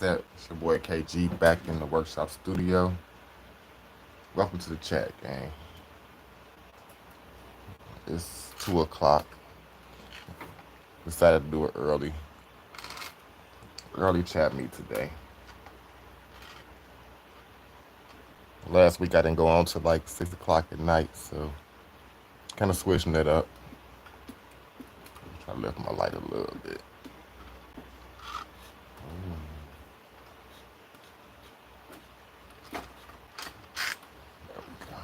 Set? It's your boy KG back in the workshop studio. Welcome to the chat, gang. It's 2 o'clock. Decided to do it early chat meet today. Last week I didn't go on till like 6 o'clock at night, so kind of switching it up. Try to lift my light a little bit. There we go.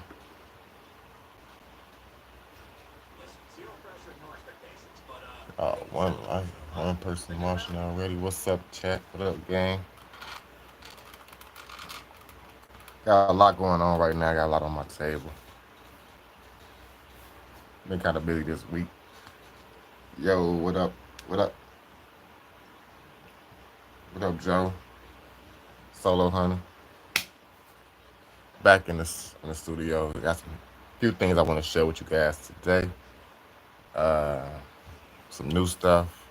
Oh, one person watching already. What's up, chat? What up, gang? Got a lot going on right now. Got a lot on my table. Been kind of busy this week. Yo, what up? What up? What up, Joe? Solo Honey. Back in the studio. Got some few things I want to share with you guys today. Uh, some new stuff.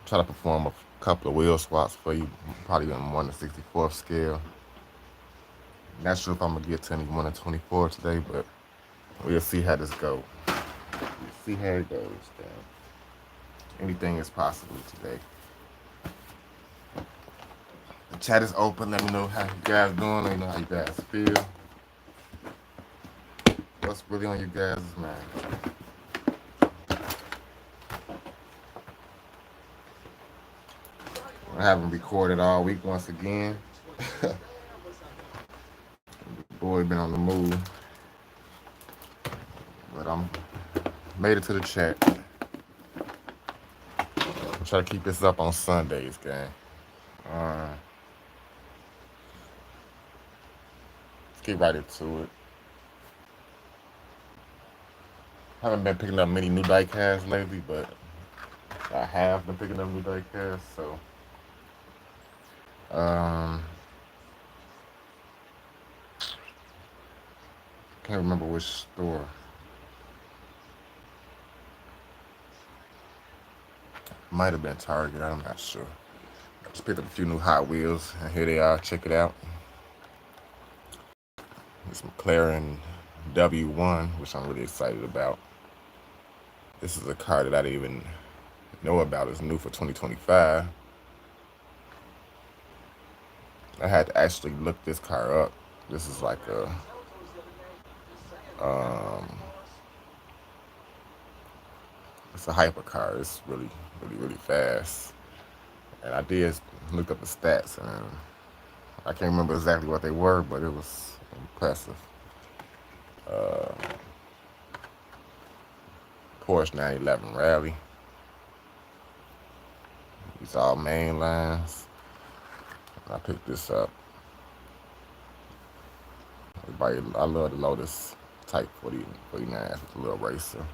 Try to perform a couple of wheel swaps for you, probably on 1/64 scale. Not sure if I'm gonna get to any 1/24 today, but we'll see how this goes. We'll see how it goes. Anything is possible today. The chat is open. Let me know how you guys doing. Let me know how you guys feel. What's really on you guys' mind? I haven't recorded all week once again. Boy, been on the move. But I'm made it to the chat. I'm trying to keep this up on Sundays, gang. Let's get right into it. Haven't been picking up many new diecasts lately, but I have been picking up new diecasts, so can't remember which store. Might have been Target, I'm not sure. I just picked up a few new Hot Wheels, and here they are. Check it out. It's McLaren W1, which I'm really excited about. This is a car that I didn't even know about. It's new for 2025. I had to actually look this car up. This is like it's a hypercar. It's really fast. And I did look up the stats, and I can't remember exactly what they were, but it was impressive. Porsche 911 Rally. These all main lines. I picked this up. I love the Lotus Type 49 with the little racer.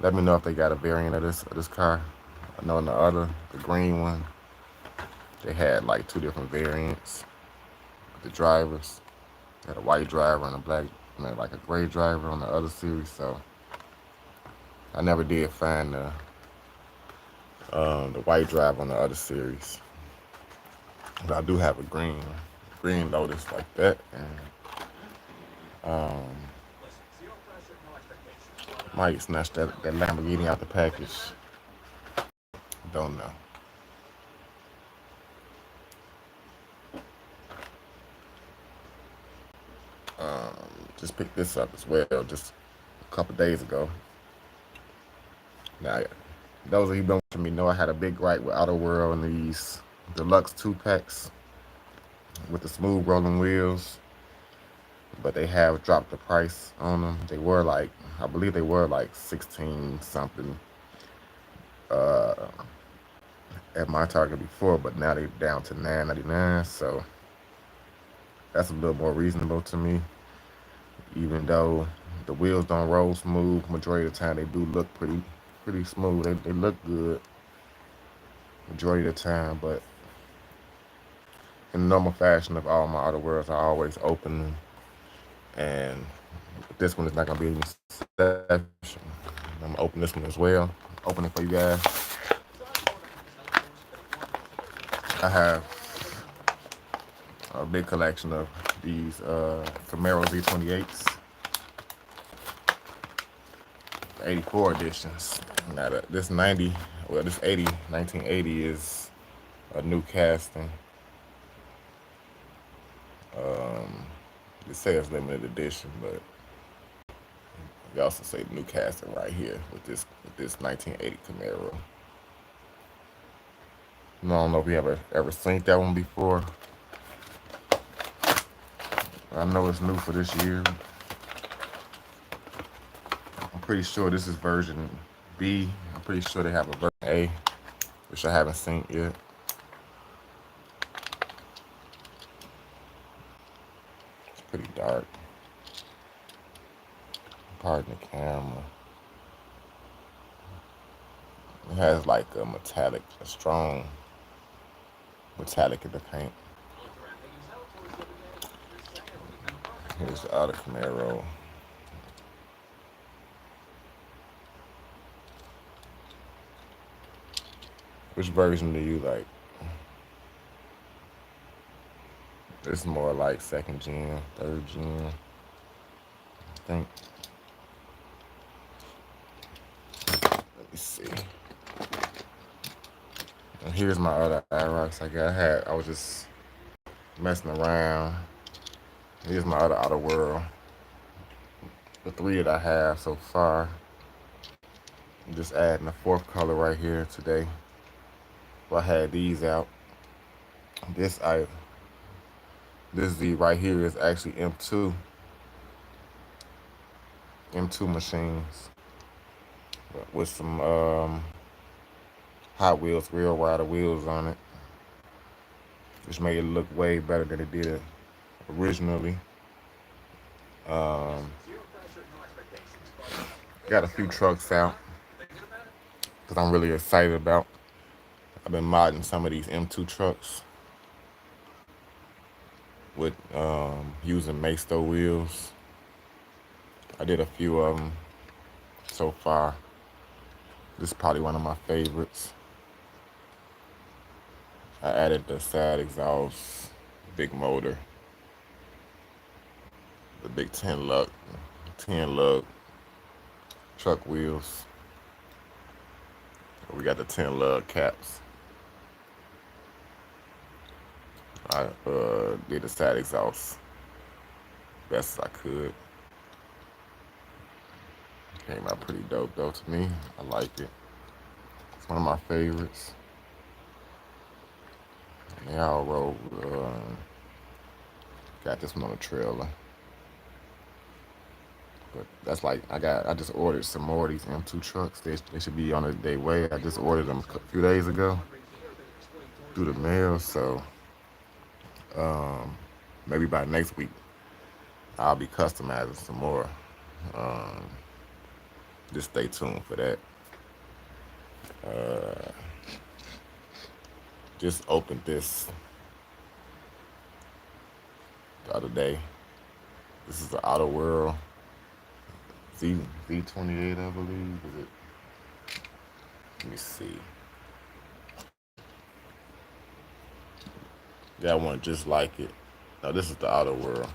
Let me know if they got a variant of this car. I know in the green one, they had like two different variants. The drivers had a white driver and a black, like a gray driver on the other series. So I never did find the white driver on the other series, but I do have a green Lotus like that, and might snatch that Lamborghini out the package. Don't know. Just picked this up as well just a couple days ago. Now, those of you who been watching me know I had a big gripe with Outer World and these deluxe 2-packs with the smooth rolling wheels, but they have dropped the price on them. They were like, I believe they were like 16 something at my Target before, but now they're down to $9.99. So that's a little more reasonable to me. Even though the wheels don't roll smooth, majority of the time they do look pretty smooth. They look good majority of the time, but in the normal fashion of all my Outer Worlds, I always open them, and this one is not gonna be any exception. I'm gonna open this one as well. Open it for you guys. I have a big collection of these Camaro Z28s, 84 editions. Now this 90, well this 1980 is a new casting. It says limited edition, but they also say new casting right here with this 1980 Camaro. I don't know if you ever seen that one before. I know it's new for this year. I'm pretty sure this is version B. I'm pretty sure they have a version A, which I haven't seen yet. It's pretty dark. Pardon the camera. It has like a strong metallic in the paint. Here's the other Camaro. Which version do you like? It's more like second gen, third gen, I think. Let me see. And here's my other IROX I was just messing around. Here's my other Outer World. The three that I have so far. I'm just adding a fourth color right here today. Well, I had these out. This Z right here is actually M2 machines with some Hot Wheels real rider wheels on it, which made it look way better than it did originally. Got a few trucks out that I'm really excited about. I've been modding some of these M2 trucks with using Masto wheels. I did a few of them so far. This is probably one of my favorites. I added the sad exhaust, big motor, the big 10 lug truck wheels. We got the 10 lug caps. I did the sad exhaust best as I could. Came out pretty dope though to me. I like it. It's one of my favorites. And they all roll. Got this one on the trailer. But that's like I just ordered some more of these M2 trucks. They should be on their way. I just ordered them a few days ago through the mail. So maybe by next week I'll be customizing some more. Just stay tuned for that. Just opened this the other day. This is the Outer World Z28, I believe. Is it? Let me see. Got one just like it. No, this is the Outer World.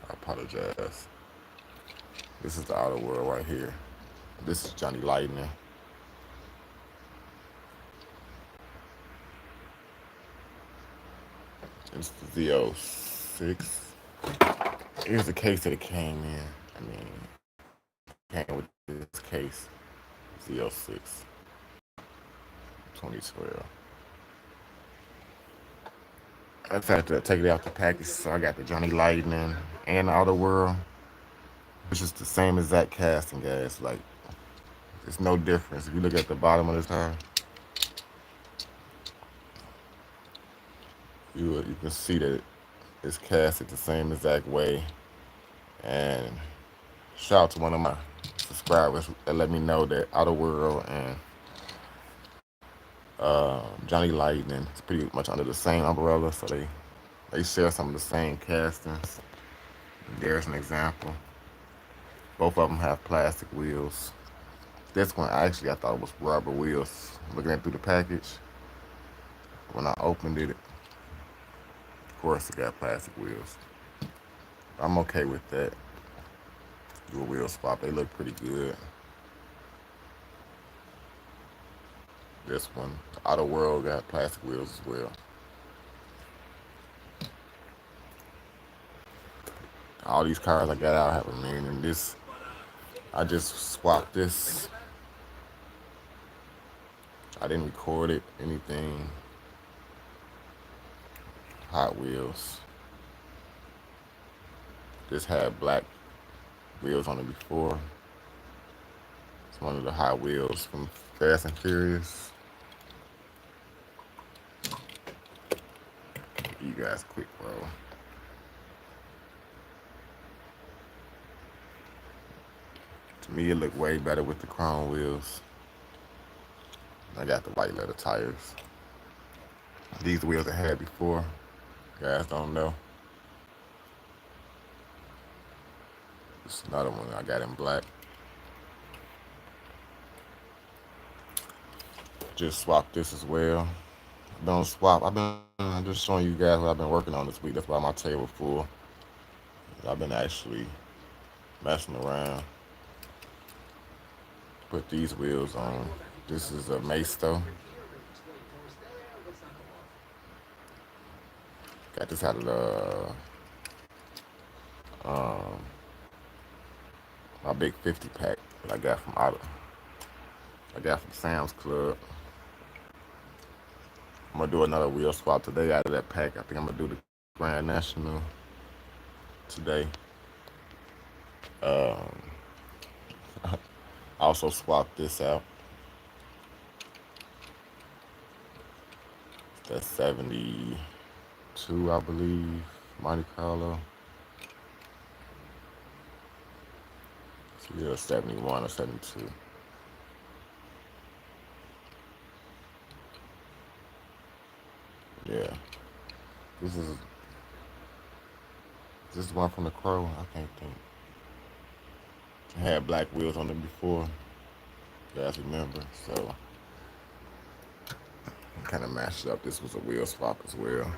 I apologize. This is the Outer World right here. This is Johnny Lightning. It's the Z06. Here's the case that it came in. I mean, came with this case. Z06. 2012. I just had to take it out the package, so I got the Johnny Lightning and the Outer World, which is the same exact casting, guys. Like, it's no difference. If you look at the bottom of this car, you can see that it's casted the same exact way. And shout out to one of my subscribers that let me know that Outer World and Johnny Lightning is pretty much under the same umbrella, so they share some of the same castings. There's an example. Both of them have plastic wheels. This one, I thought it was rubber wheels. Looking at it through the package, When I opened it, of course it got plastic wheels. I'm okay with that. Do a wheel swap. They look pretty good. This one, the Auto World, got plastic wheels as well. All these cars I got out have a meaning. This, I just swapped this. I didn't record it, anything. Hot Wheels. This had black wheels on it before. It's one of the Hot Wheels from Fast and Furious. You guys quick, bro. To me, it looked way better with the chrome wheels. I got the white leather tires. These wheels I had before. You guys don't know. This is another one I got in black. Just swapped this as well. Don't swap. I'm just showing you guys what I've been working on this week. That's why my table full. I've been actually messing around. Put these wheels on. This is a Masto. Got this out of the my big 50 pack that I got from Sam's Club. I'm gonna do another wheel swap today out of that pack. I think I'm gonna do the Grand National today. I also swapped this out. That's 72, I believe, Monte Carlo. So yeah, 71 or 72. Yeah. This is one from the Crow. I can't think. I had black wheels on it before. You guys remember? So kind of matched up. This was a wheel swap as well.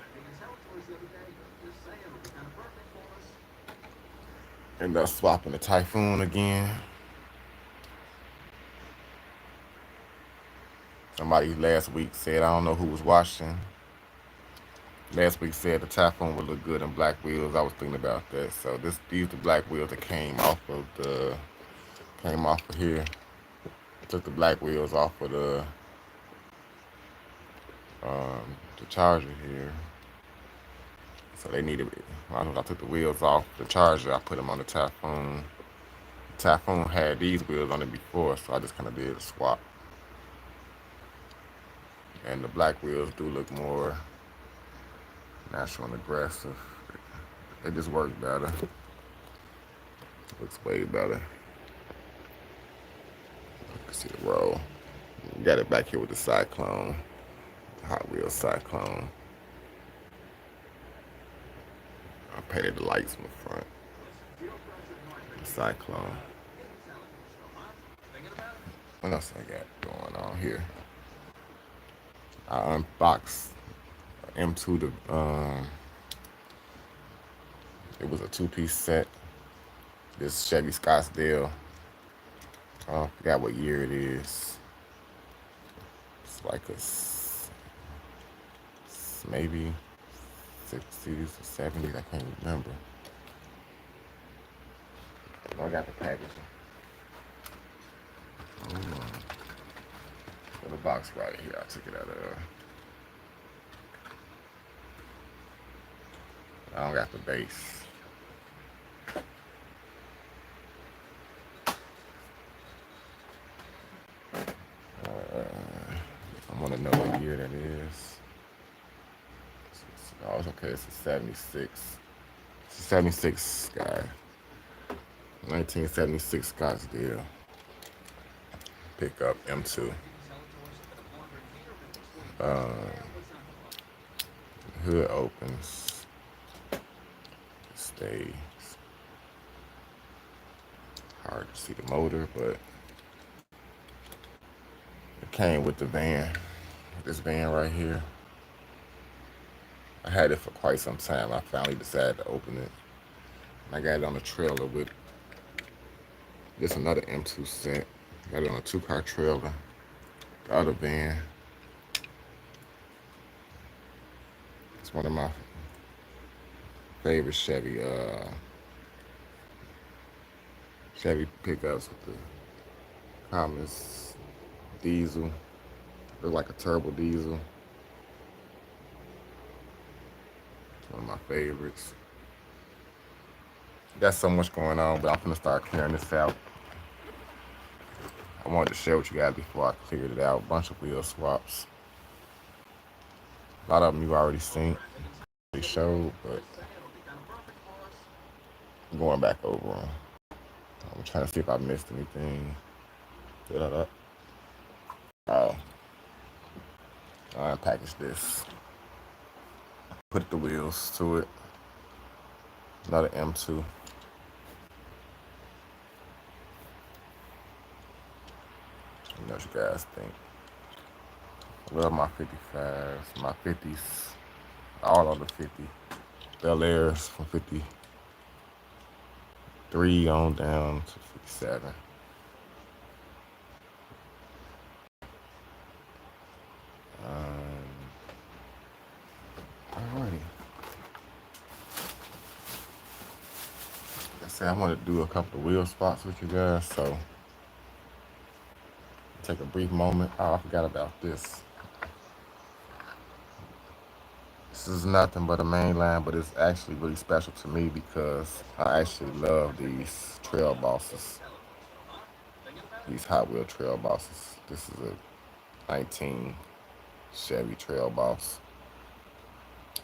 Ended up swapping the Typhoon again. Somebody last week said, I don't know who was watching. Last week said the Typhoon would look good in black wheels. I was thinking about that. So these the black wheels that came off of here. Took the black wheels off of the Charger here. So they needed. I took the wheels off the Charger. I put them on the Typhoon. The Typhoon had these wheels on it before, so I just kind of did a swap. And the black wheels do look more natural and aggressive. They just work better. Looks way better. You can see the roll. Got it back here with the Cyclone. The Hot Wheels Cyclone. I painted the lights in the front. The Cyclone. What else I got going on here? I unboxed M2 it was a two-piece set. This Chevy Scottsdale. I forgot what year it is. It's like maybe 60s or 70s. I can't remember. I got the packaging. The box right here. I took it out of. I don't got the base. I want to know what year that is. Oh, it's okay. It's a 76. It's a 76 guy. 1976 Scottsdale. Pickup M2. Hood opens. Stays. Hard to see the motor, but it came with the van. This van right here. I had it for quite some time. I finally decided to open it. And I got it on a trailer with this another M2 set. Got it on a 2-car trailer. The other van. It's one of my favorite Chevy pickups with the Thomas diesel. Look like a turbo diesel. It's one of my favorites. Got so much going on, but I'm gonna start clearing this out. I wanted to share with you guys before I cleared it out. A bunch of wheel swaps. A lot of them you already seen, they showed, but I'm going back over them. I'm trying to see if I missed anything. Da-da-da. Oh, I unpackaged this. Put the wheels to it. Another M2. You know what you guys think. I love my 55s, my 50s, all of the 50. Bel Airs from 53 on down to 57. Alrighty. Like I said, I want to do a couple of wheel spots with you guys, so take a brief moment. Oh, I forgot about this. This is nothing but a main line, but it's actually really special to me because I actually love these trail bosses. These Hot Wheel trail bosses. This is a 19 Chevy trail boss.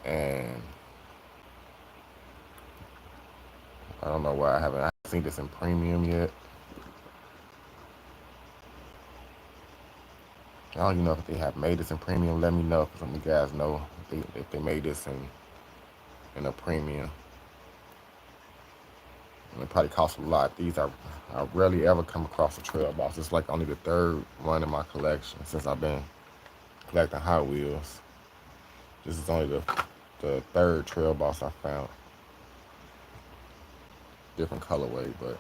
And I don't know why I haven't seen this in premium yet. I don't even know if they have made this in premium. Let me know if some of you guys know if they made this in a premium. And it probably costs a lot. I rarely ever come across a trail boss. It's like only the third one in my collection since I've been collecting Hot Wheels. This is only the third trail boss I found. Different colorway, but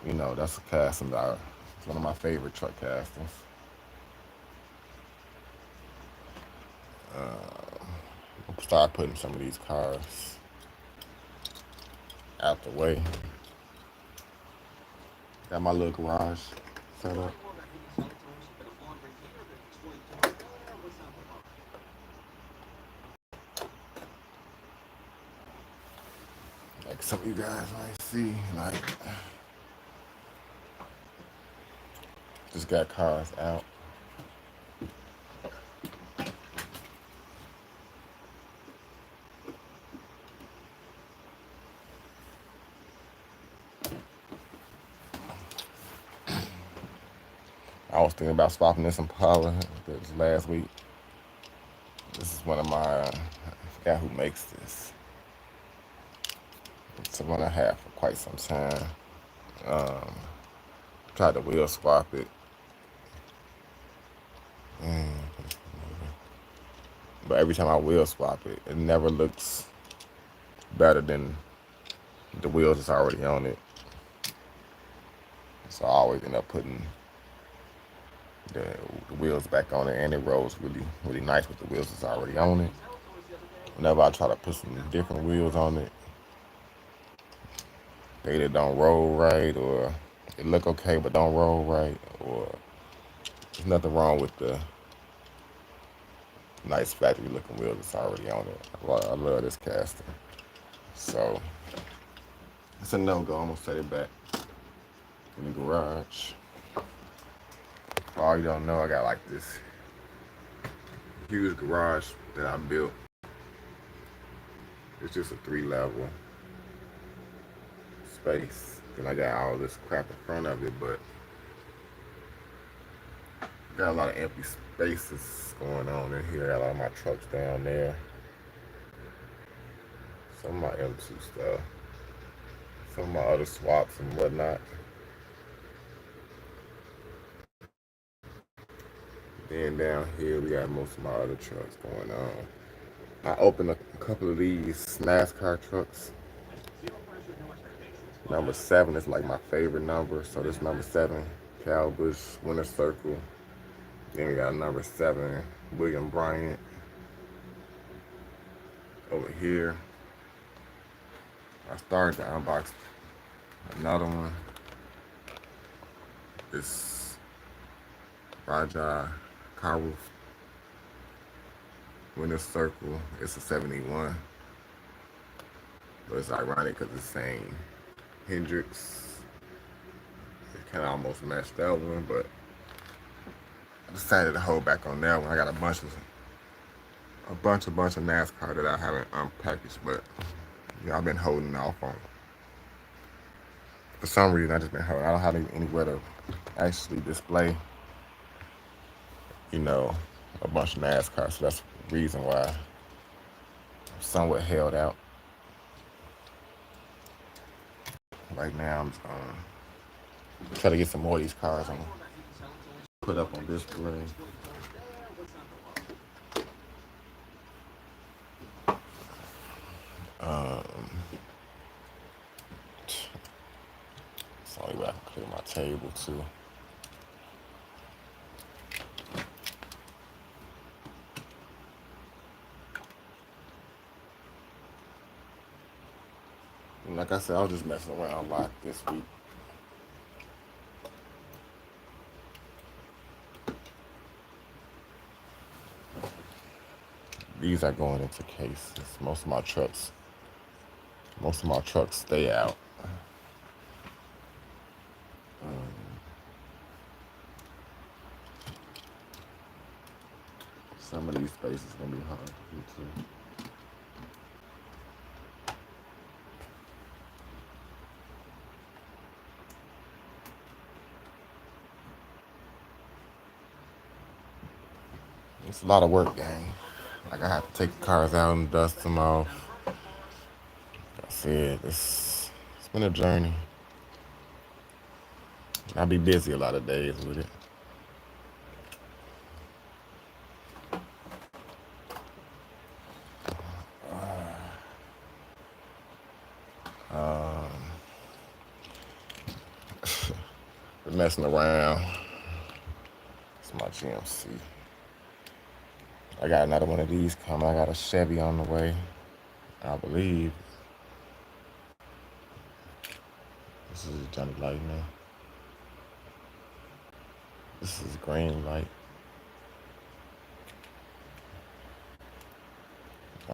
you know, that's a casting that it's one of my favorite truck castings. I'll start putting some of these cars out the way. Got my little garage set up. Like some of you guys might see, like just got cars out. I was thinking about swapping this Impala this last week. This is one of my, I forgot who makes this. It's the one I had for quite some time. Tried to wheel swap it. But every time I wheel swap it, it never looks better than the wheels that's already on it. So I always end up putting the wheels back on it, and it rolls really, really nice with the wheels that's already on it. Whenever I try to put some different wheels on it, they either don't roll right, or it look okay but don't roll right, or there's nothing wrong with the nice factory looking wheels that's already on it. I love this casting. So it's a no-go. I'm gonna set it back in the garage. For all you don't know, I got like this huge garage that I built. It's just a 3-level space. And I got all this crap in front of it, but got a lot of empty spaces going on in here. Got a lot of my trucks down there. Some of my M2 stuff. Some of my other swaps and whatnot. Then down here we got most of my other trucks going on. I opened a couple of these NASCAR trucks. Number 7 is like my favorite number, so this number 7, Cal Busch Winter Circle. Then we got number 7, William Bryant over here. I started to unbox another one. It's Raja Karuf Winter Circle. It's a 71, but it's ironic because it's saying Hendrix. It kind of almost matched that one, but I decided to hold back on that one. I got a bunch of NASCAR that I haven't unpackaged, but yeah, I've been holding off on. For some reason, I just been holding. I don't have anywhere to actually display, you know, a bunch of NASCAR, so that's the reason why I'm somewhat held out. Right now, I'm trying to get some more of these cars on put up on display. It's the only way I can clear my table too. And like I said, I was just messing around a lot this week. These are going into cases. Most of my trucks stay out. Some of these spaces are gonna be hard to get to. It's a lot of work, gang. Like I have to take the cars out and dust them off. Like I said, it's been a journey. I'll be busy a lot of days with it. Been messing around. It's my GMC. I got another one of these coming. I got a Chevy on the way, I believe. This is Johnny Lightning. This is green light.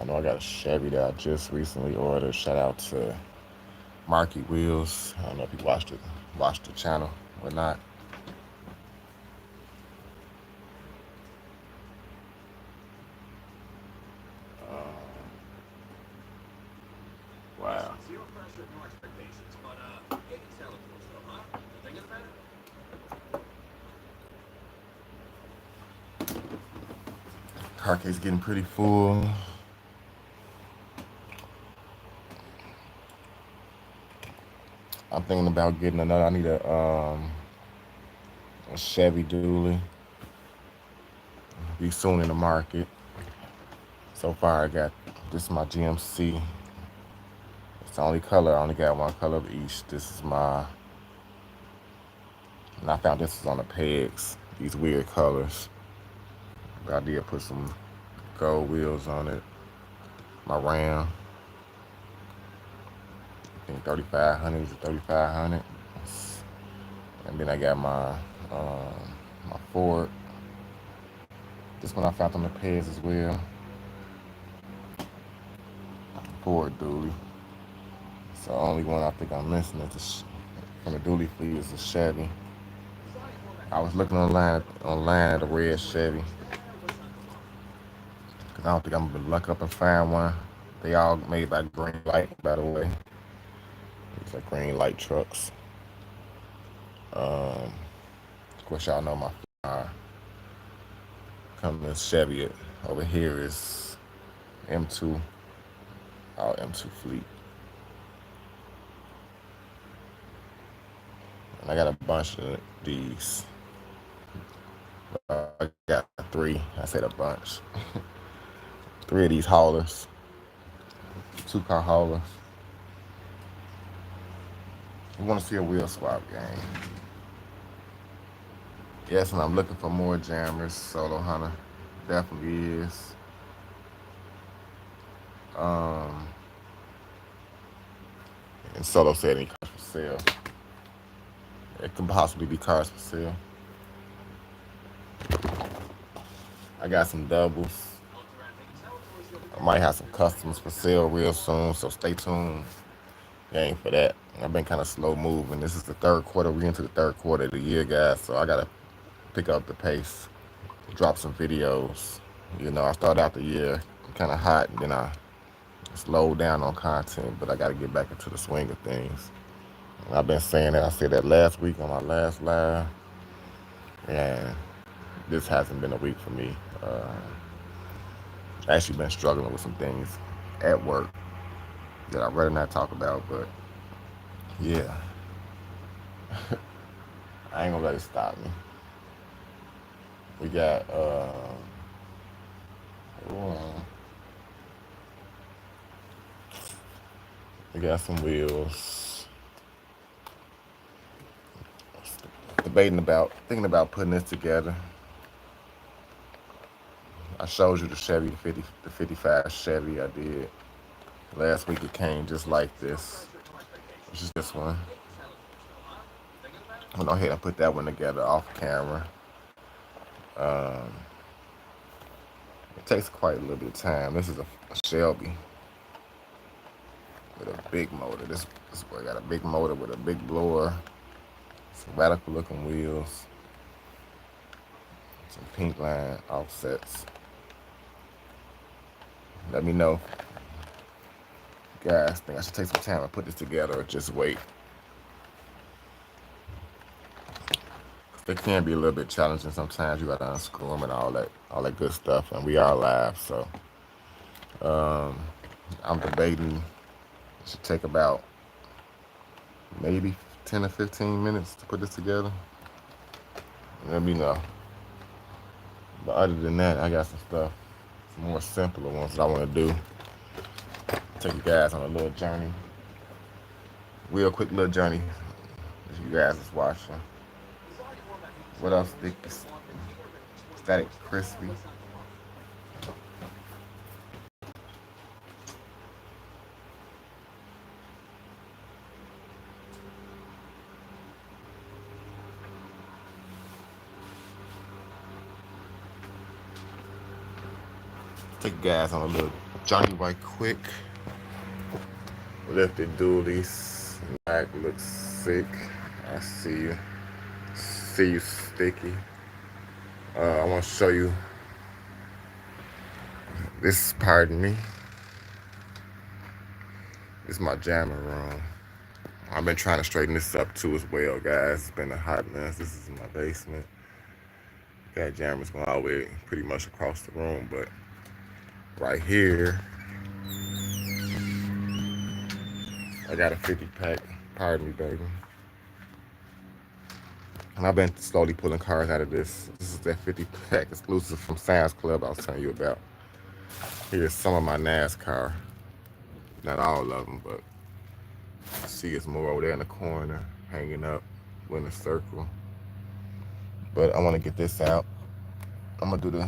I know I got a Chevy that I just recently ordered. Shout out to Marky Wheels. I don't know if you watched the channel or not. Wow. Zero pressure, no expectations, but it can sell it to us though, huh? Thinking about it? Car case getting pretty full. I'm thinking about getting another. I need a Chevy dually. Be soon in the market. So far, I got this is my GMC. It's the only color. I only got one color of each. This is my. And I found this was on the pegs. These weird colors. But I did put some gold wheels on it. My Ram. I think 3500 is 3500. And then I got my Ford. This one I found on the pegs as well. Ford dually. So the only one I think I'm missing is from the dually fleet is the Chevy. I was looking online at a red Chevy. Cause I don't think I'm gonna luck up and find one. They all made by Green Light, by the way. These are Green Light trucks. Of course, y'all know my company Chevy. Over here is M2, our M2 fleet. And I got a bunch of these. I got 3. I said a bunch. 3 of these haulers, 2-car haulers. We want to see a wheel swap game. Yes, and I'm looking for more jammers. Solo Hunter definitely is. And Solo said any cars for sale. It could possibly be cars for sale. I got some doubles. I might have some customs for sale real soon, so stay tuned. Game for that. I've been kind of slow moving. This is the third quarter. We're into the third quarter of the year, guys, so I got to pick up the pace, drop some videos. You know, I started out the year kind of hot, and then I slowed down on content, but I got to get back into the swing of things. And I've been saying that. I said that last week on my last live, and this hasn't been a week for me. I actually been struggling with some things at work that I'd rather not talk about, but yeah, I ain't gonna let it stop me. We got we got some wheels. Thinking about putting this together. I showed you the Chevy, the 55 Chevy I did. Last week it came just like this, which is this one. I went ahead and put that one together off camera. It takes quite a little bit of time. This is a Shelby with a big motor. This boy got a big motor with a big blower. Some radical looking wheels. Some pink line offsets. Let me know, guys. Think I should take some time and put this together or just wait. It can be a little bit challenging sometimes. You gotta unscrew them and all that good stuff. And we are live, so I'm debating. It should take about maybe 10 or 15 minutes to put this together. Let me know. But other than that, I got some stuff, some more simpler ones that I want to do. Take you guys on a little journey. Real quick little journey as you guys is watching. What else? Static Crispy. Take you guys on a little journey right quick. Lifted dualies. Back looks sick. I see you. See you, Sticky. I want to show you this. Pardon me. This is my jamming room. I've been trying to straighten this up too as well, guys. It's been a hot mess. This is my basement. Got jammers going all the way pretty much across the room, but right here, I got a 50 pack. Pardon me, baby. And I've been slowly pulling cars out of this. This is that 50 pack exclusive from Sam's Club I was telling you about. Here's some of my NASCAR. Not all of them, but see it's more over there in the corner, hanging up in a circle. But I want to get this out. I'm going to do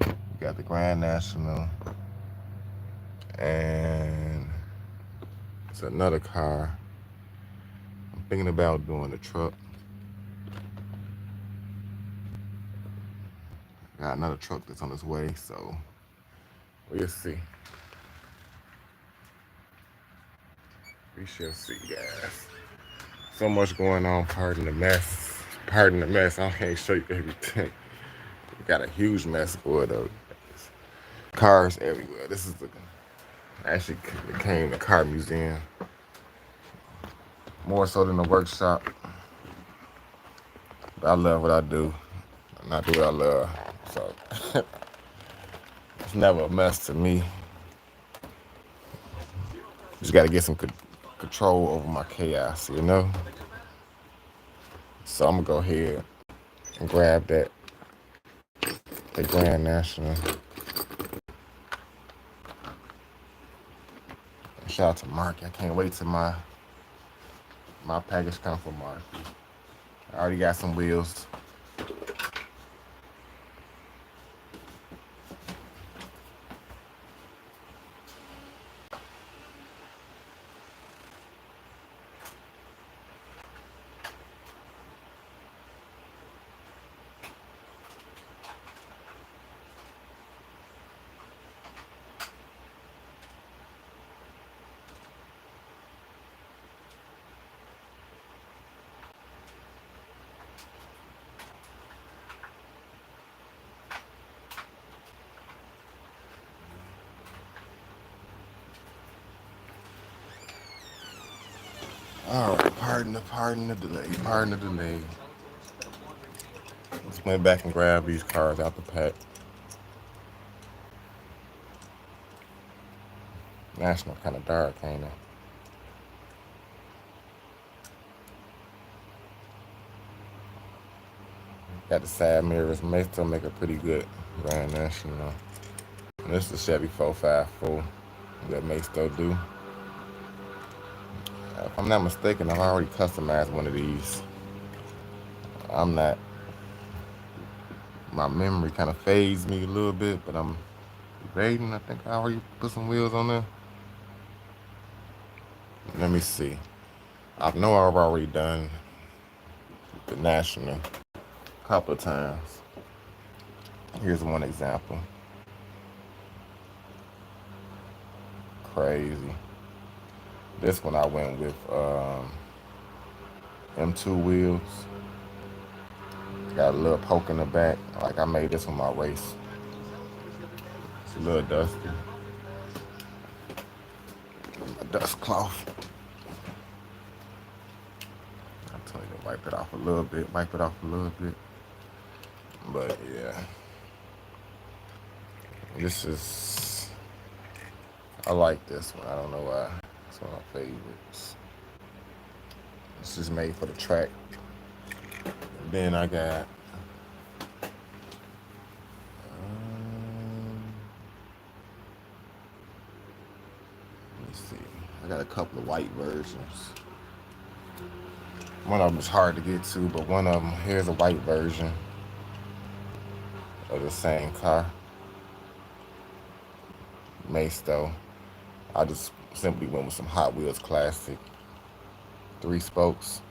we got the Grand National. And it's another car. I'm thinking about doing the truck. Got another truck that's on its way, so we'll see. We shall see, guys. So much going on. Pardon the mess. Pardon the mess. I can't show you everything. We got a huge mess for though. Cars everywhere. This is actually became a car museum. More so than a workshop. But I love what I do. And I do what I love. So it's never a mess to me. Just got to get some control over my chaos, you know? So I'm going to go ahead and grab the Grand National. shout out to Mark. I can't wait till my package come from Mark. I already got some wheels. All right, pardon the delay, pardon the delay. Just went back and grabbed these cars out the pack. National kind of dark, ain't it? Got the side mirrors. May still make a pretty good Grand National. And this is the Chevy 454 that may still do. If I'm not mistaken, I've already customized one of these. I'm not. My memory kind of fades me a little bit, but I'm debating. I think I already put some wheels on there. Let me see. I know I've already done the National a couple of times. Here's one example. Crazy. This one I went with M2 wheels. Got a little poke in the back. Like I made this one my race. It's a little dusty. A dust cloth. I told you to wipe it off a little bit. Wipe it off a little bit. But yeah. This is. I like this one. I don't know why. It's one of my favorites. This is made for the track. And then I got. Let me see. I got a couple of white versions. One of them is hard to get to, but one of them, here's a white version of the same car. Maisto. I just simply went with some Hot Wheels Classic 3 spokes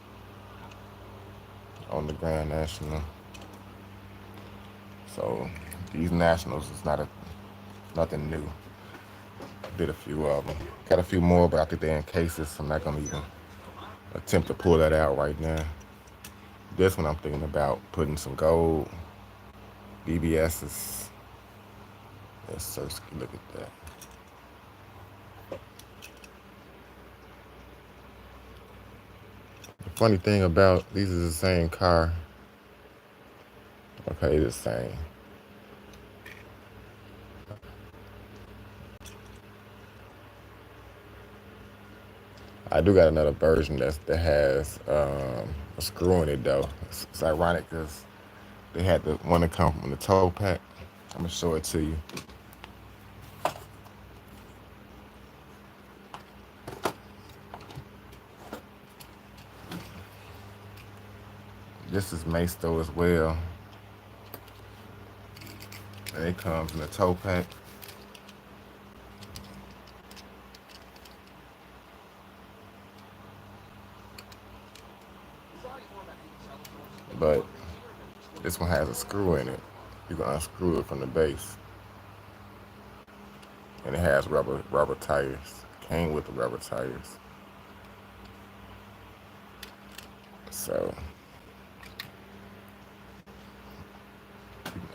on the Grand National. So these Nationals is nothing new. Did a few of them. Got a few more, but I think they're in cases, so I'm not gonna even attempt to pull that out right now. This one I'm thinking about putting some gold BBS's. Let's search. Look at that. The funny thing about these is the same car. Okay, it's the same. I do got another version that has a screw in it though. It's ironic because they had the one that come from the toe pack. I'm gonna show it to you. This is Maisto as well. And it comes in the toe pack. But this one has a screw in it. You can unscrew it from the base. And it has rubber tires. Came with the rubber tires. So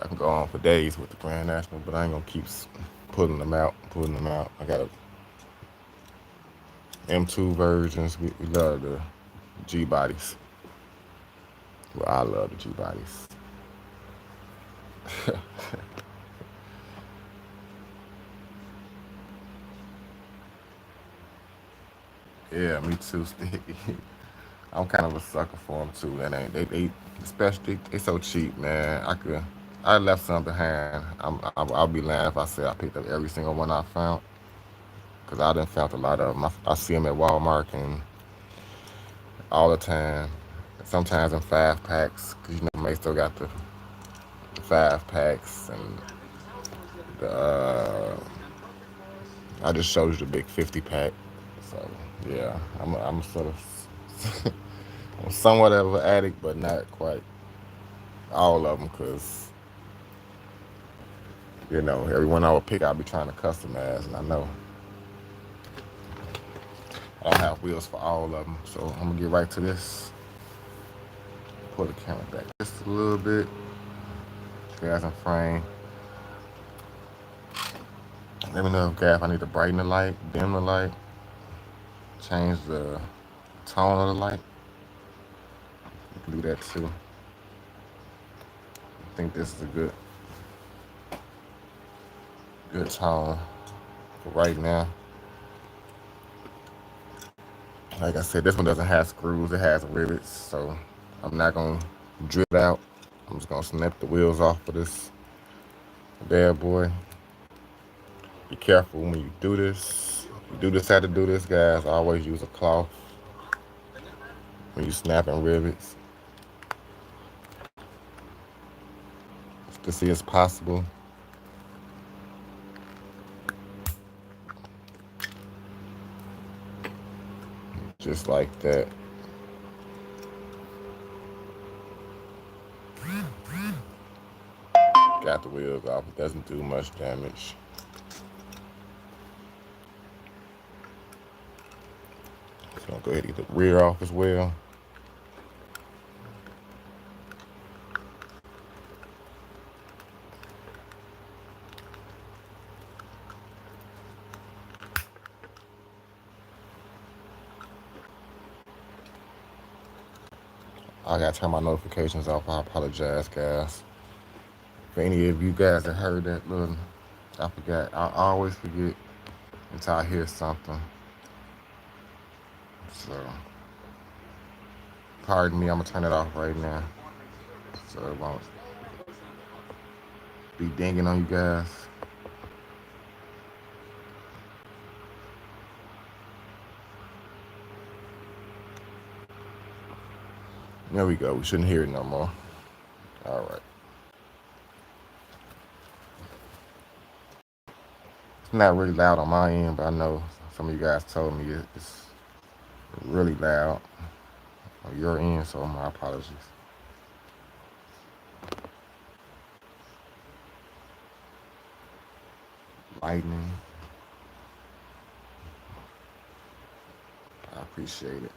I can go on for days with the Grand National, but I ain't gonna keep pulling them out. I got a M2 versions. We love the G bodies. Well, I love the G bodies. Yeah, me too, Sticky. I'm kind of a sucker for them too. And they especially they so cheap, man. I left some behind. I'll be lying if I say I picked up every single one I found. because I done found a lot of them. I see them at Walmart and all the time. Sometimes in 5 packs, because they still got the 5 packs and the. I just showed you the big 50 pack. So yeah, I'm sort of I'm somewhat of an addict, but not quite all of them, because every one I would pick, I'll be trying to customize, and I know I don't have wheels for all of them. So I'm gonna get right to this. Pull the camera back just a little bit. Gas and frame. Let me know if I need to brighten the light, dim the light, change the tone of the light. You can do that too. I think this is a good tone for right now. Like I said, this one doesn't have screws, it has rivets, so I'm not gonna drill it out. I'm just gonna snap the wheels off of this bad boy. Be careful when you do this. You do decide to do this, guys. Always use a cloth when you snapping rivets. To see as possible. Just like that. Got the wheels off. It doesn't do much damage. So I'll go ahead and get the rear off as well. I gotta turn my notifications off. I apologize, guys. For any of you guys that heard that, look, I forgot. I always forget until I hear something. So, pardon me, I'm gonna turn it off right now, so it won't be dinging on you guys. There we go. We shouldn't hear it no more. All right. It's not really loud on my end, but I know some of you guys told me it's really loud on your end, so my apologies. Lightning. I appreciate it.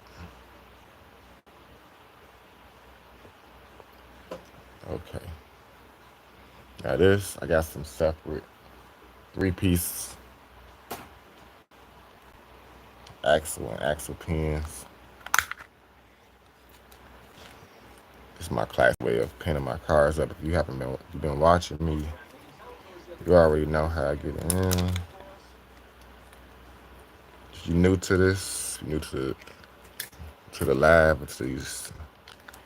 Okay. Now this, I got some separate 3-piece axle and axle pins. This is my classic way of pinning my cars up. If you haven't been watching me, you already know how I get in. If you're new to this, new to the live, or to these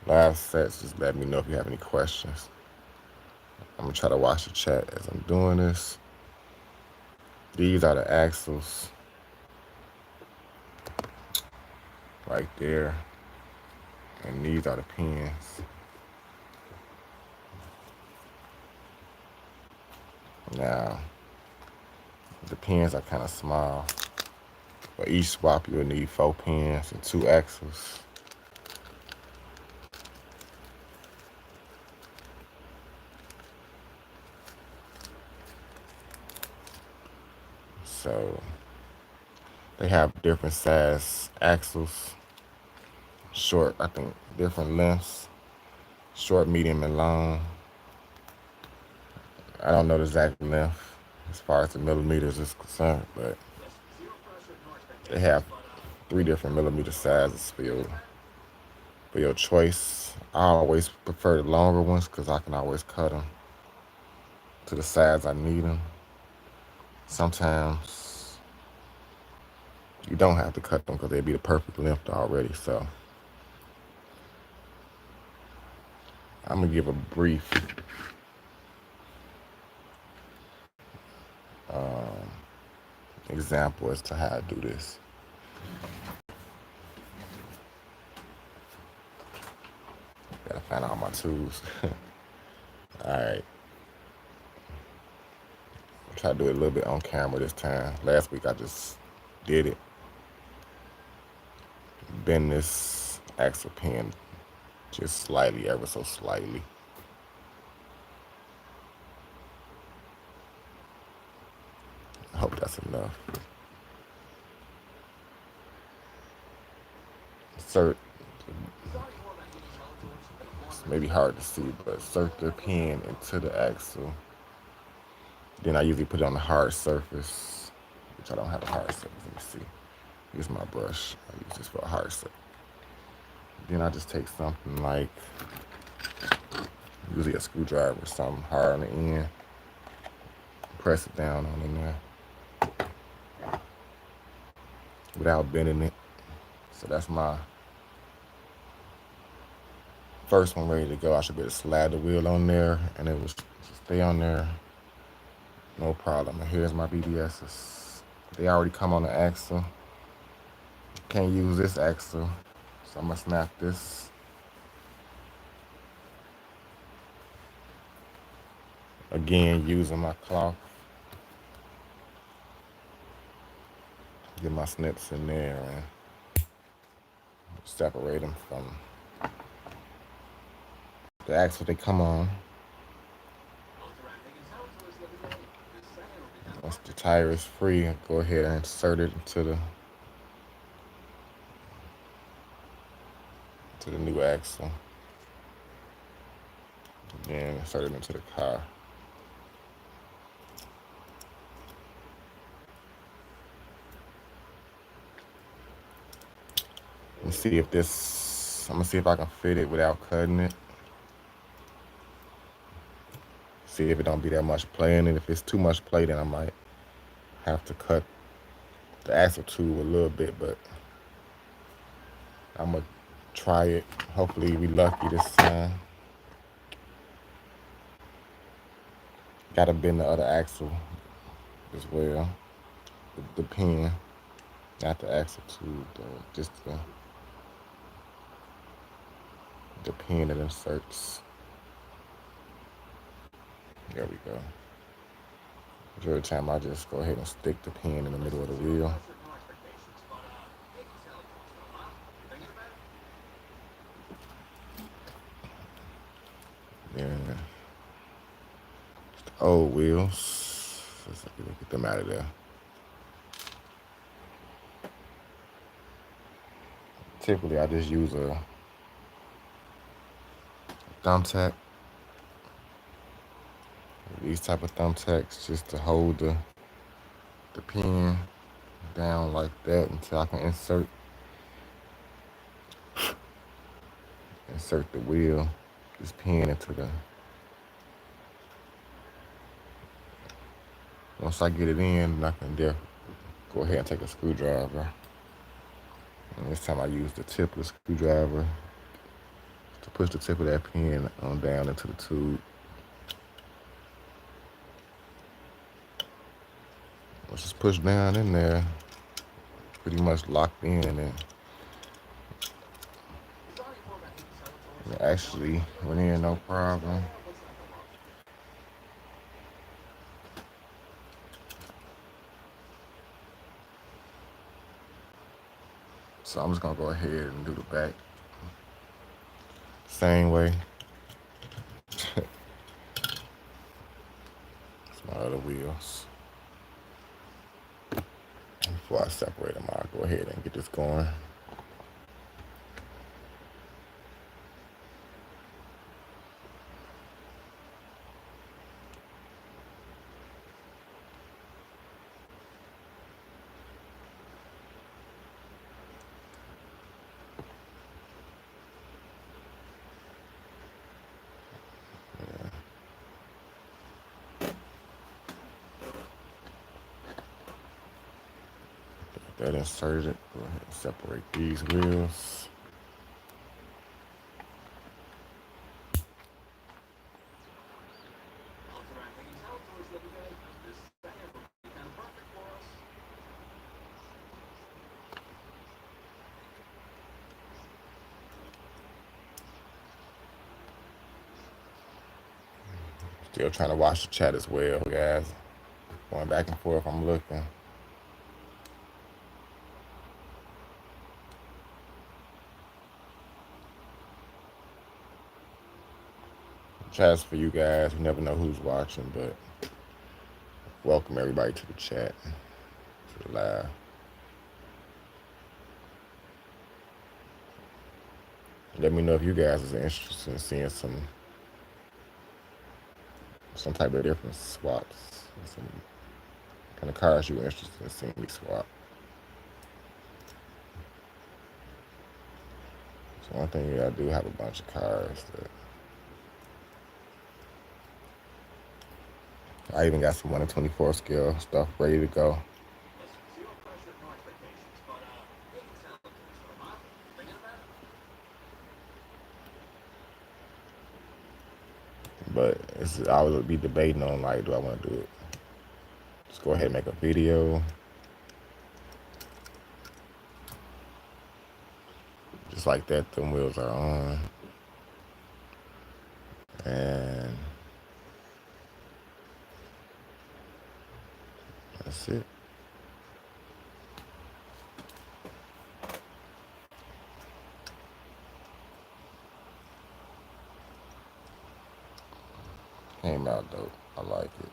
live sets, just let me know if you have any questions. I'm gonna try to watch the chat as I'm doing this. These are the axles right there, and these are the pins. Now, the pins are kind of small. For each swap, you'll need 4 pins and 2 axles. So they have different size axles. Short, I think different lengths. Short, medium, and long. I don't know the exact length as far as the millimeters is concerned, but they have 3 different millimeter sizes for your choice. I always prefer the longer ones because I can always cut them to the size I need them. Sometimes you don't have to cut them because they'd be the perfect length already. So I'm gonna give a brief example as to how I do this. Gotta find all my tools. Alright. Try to do it a little bit on camera this time. Last week I just did it. Bend this axle pin just slightly, ever so slightly. I hope that's enough. Insert, it's maybe hard to see, but insert the pin into the axle. Then I usually put it on the hard surface, which I don't have a hard surface. Let me see. Here's my brush. I use this for a hard surface. Then I just take something like, usually a screwdriver or something hard on the end. Press it down on in there without bending it. So that's my first one ready to go. I should be able to slide the wheel on there and it will stay on there. No problem. And here's my BBSs. They already come on the axle. Can't use this axle, so I'm gonna snap this. Again, using my cloth. Get my snips in there and separate them from the axle they come on. Once the tire is free, I go ahead and insert it into the new axle. Then insert it into the car. Let's see if this, I'm gonna see if I can fit it without cutting it. See if it don't be that much play in it. If it's too much play, then I might have to cut the axle tube a little bit, but I'm gonna try it. Hopefully we lucky this time. Gotta bend the other axle as well. The pin, not the axle tube though, just the pin that inserts. There we go. Every time I just go ahead and stick the pin in the middle of the wheel. Then the old wheels, let's get them out of there. Typically, I just use a thumbtack. These type of thumbtacks just to hold the pin down like that until I can insert the wheel, this pin into the. Once I get it in, I can go ahead and take a screwdriver. And this time I use the tip of the screwdriver to push the tip of that pin on down into the tube. Once it's pushed down in there, pretty much locked in, and it actually went in no problem. So I'm just gonna go ahead and do the back same way. It's my other wheels. Before I separate them, I'll go ahead and get this going. That inserted. Go ahead and separate these wheels. Still trying to watch the chat as well, guys. Going back and forth, I'm looking. Chat's for you guys. You never know who's watching, but welcome everybody to the chat, to the live. Let me know if you guys is interested in seeing some type of different swaps, some kind of cars you're interested in seeing me swap. So one thing, I do have a bunch of cars that I even got some 1 in 24 scale stuff ready to go. But I would be debating on, like, do I want to do it? Just go ahead and make a video. Just like that, them wheels are on. And that's it. Came out dope. I like it.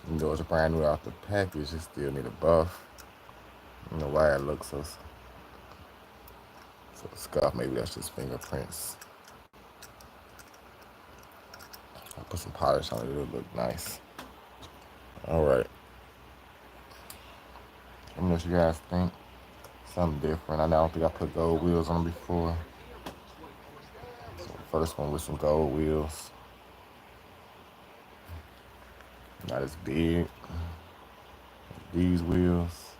Even though it's brand new out the package, it still need a buff. I don't know why it looks so scuffed. Maybe that's just fingerprints. I'll put some polish on it. It'll look nice. All right. Let me know what you guys think. Something different. I don't think I put gold wheels on them before. So first one with some gold wheels. Not as big as these wheels.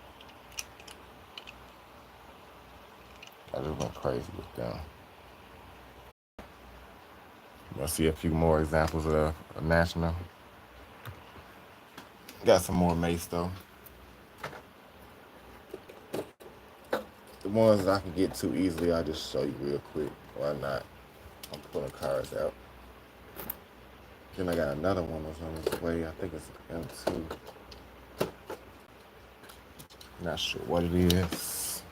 I just went crazy with them. You'll see a few more examples of a National. Got some more mace though. The ones that I can get to easily, I'll just show you real quick. Why not? I'm pulling cars out. Then I got another one that's on its way. I think it's an M2. Not sure what it is.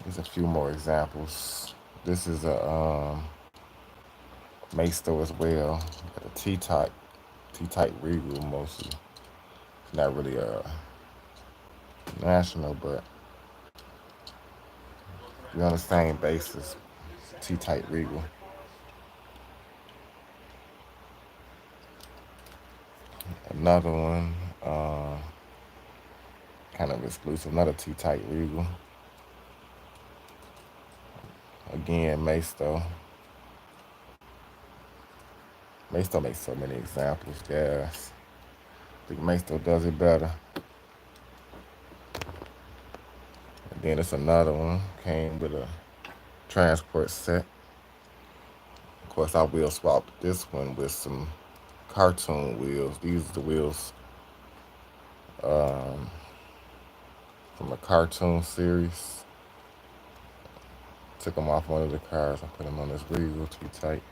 There's a few more examples. This is a Masto as well. Got a T-type Regal mostly. It's not really a National, but we're on the same basis. T-type Regal. Another one, kind of exclusive. Another T-type Regal. Again, Masto. Masto makes so many examples, guys. I think Masto does it better. And then it's another one. Came with a transport set. Of course, I will swap this one with some cartoon wheels. These are the wheels from a cartoon series. Took them off one of the cars. I put them on this Regal T-type.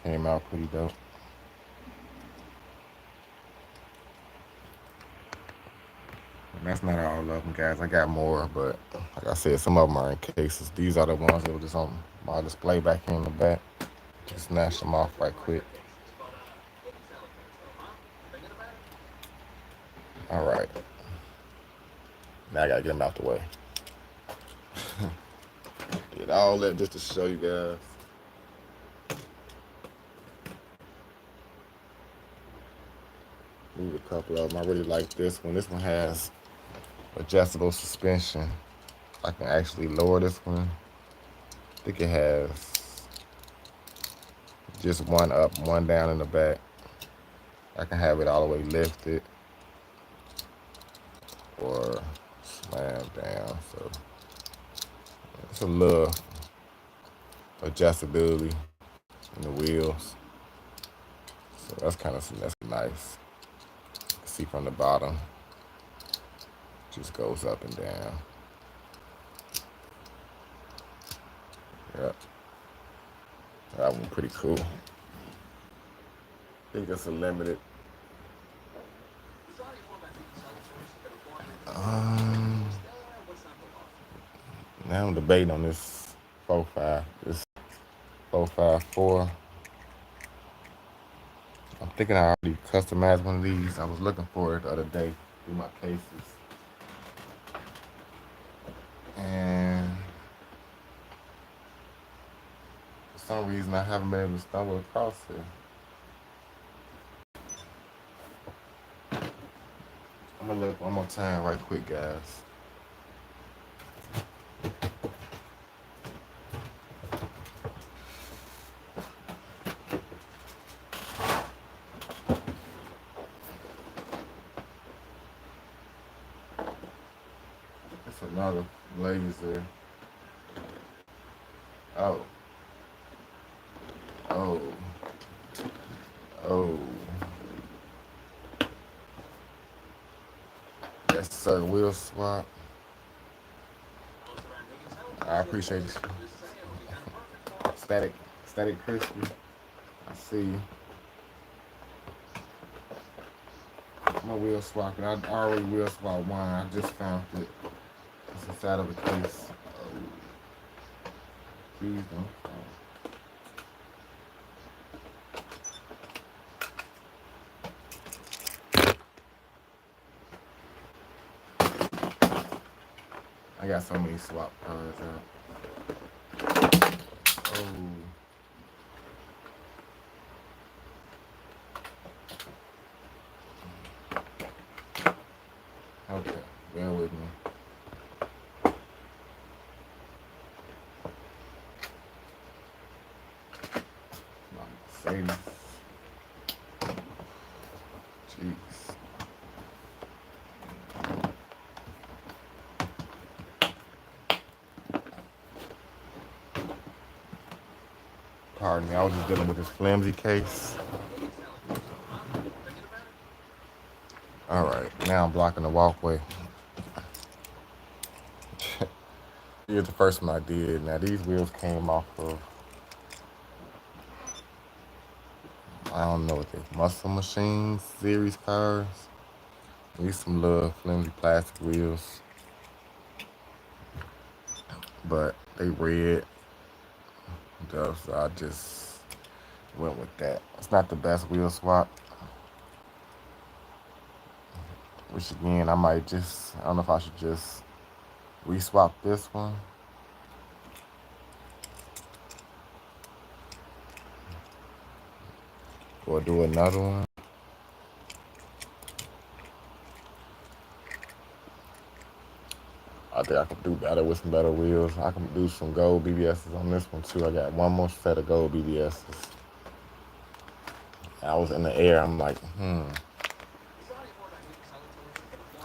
Came out pretty dope. And that's not all of them, guys. I got more, but like I said, some of them are in cases. These are the ones that were just on my display back here in the back. Just snatch them off right quick. All right. Now I gotta get them out the way. Did all that just to show you guys. Move a couple of them. I really like this one. This one has adjustable suspension. I can actually lower this one. I think it has just one up, one down in the back. I can have it all the way lifted or slammed down. So it's a little adjustability in the wheels. So that's nice. See from the bottom, just goes up and down. Yep. That one pretty cool. I think it's a limited. Um, Now I'm debating on this 4.5. This 4.54. I'm thinking I already customized one of these. I was looking for it the other day through my cases. And for some reason I haven't been able to stumble across it. I'm gonna look one more time right quick, guys. It's another laser. Oh, oh, oh. That's Sir Will Swap. I appreciate you. Static, Static Crispy. I see you. I'm a wheel swap. I already wheel swap one. I just found it. It's inside of a case. Oh, please don't fall. I got so many swap cards out. Oh, okay. Bear with me. My Mercedes. Jeez. Pardon me. I was just dealing with this flimsy case. All right. Now I'm blocking the walkway. Here's the first one I did. Now these wheels came off of, I don't know what they Muscle Machines series cars. These some little flimsy plastic wheels, but they red. So I just went with that. It's not the best wheel swap, which again I might just, I don't know if I should just reswap this one or do another one. I think I can do better with some better wheels. I can do some gold BBSs on this one too. I got one more set of gold BBSs. I was in the air. I'm like,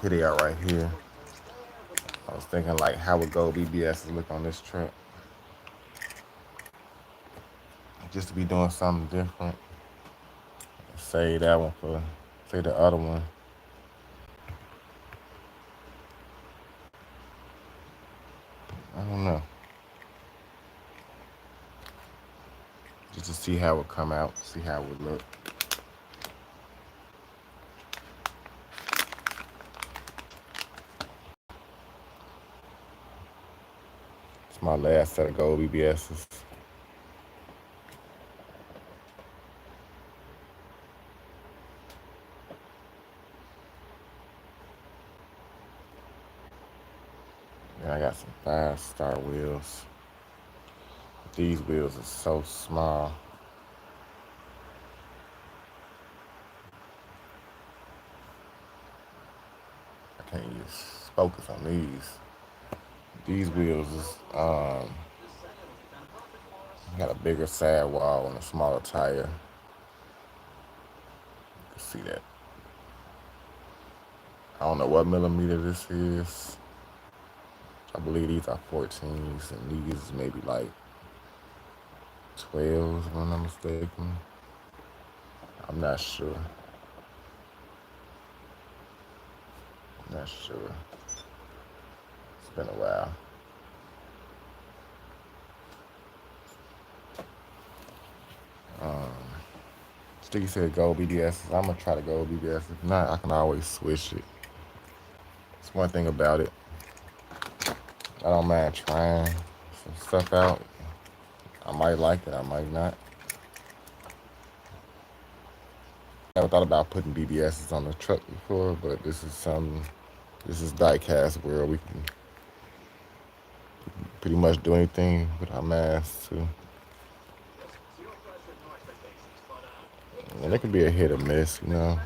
here they are right here. I was thinking like, how would gold BBSs look on this truck? Just to be doing something different. Say that one for, say the other one. I don't know. Just to see how it would come out, see how it would look. It's my last set of gold BBSs. And I got some 5-star wheels. These wheels are so small. I can't just focus on these. These wheels is got a bigger sidewall and a smaller tire. You can see that. I don't know what millimeter this is. I believe these are 14s and these maybe like 12s, if I'm not mistaken. I'm not sure. Not sure. It's been a while. think he said gold BBS. I'm gonna try to gold BBS. If not, I can always switch it. It's one thing about it. I don't mind trying some stuff out. I might like it, I might not. Never thought about putting BBSs on the truck before, but this is some. This is diecast world. We can pretty much do anything with our masks too. And it could be a hit or miss, you know.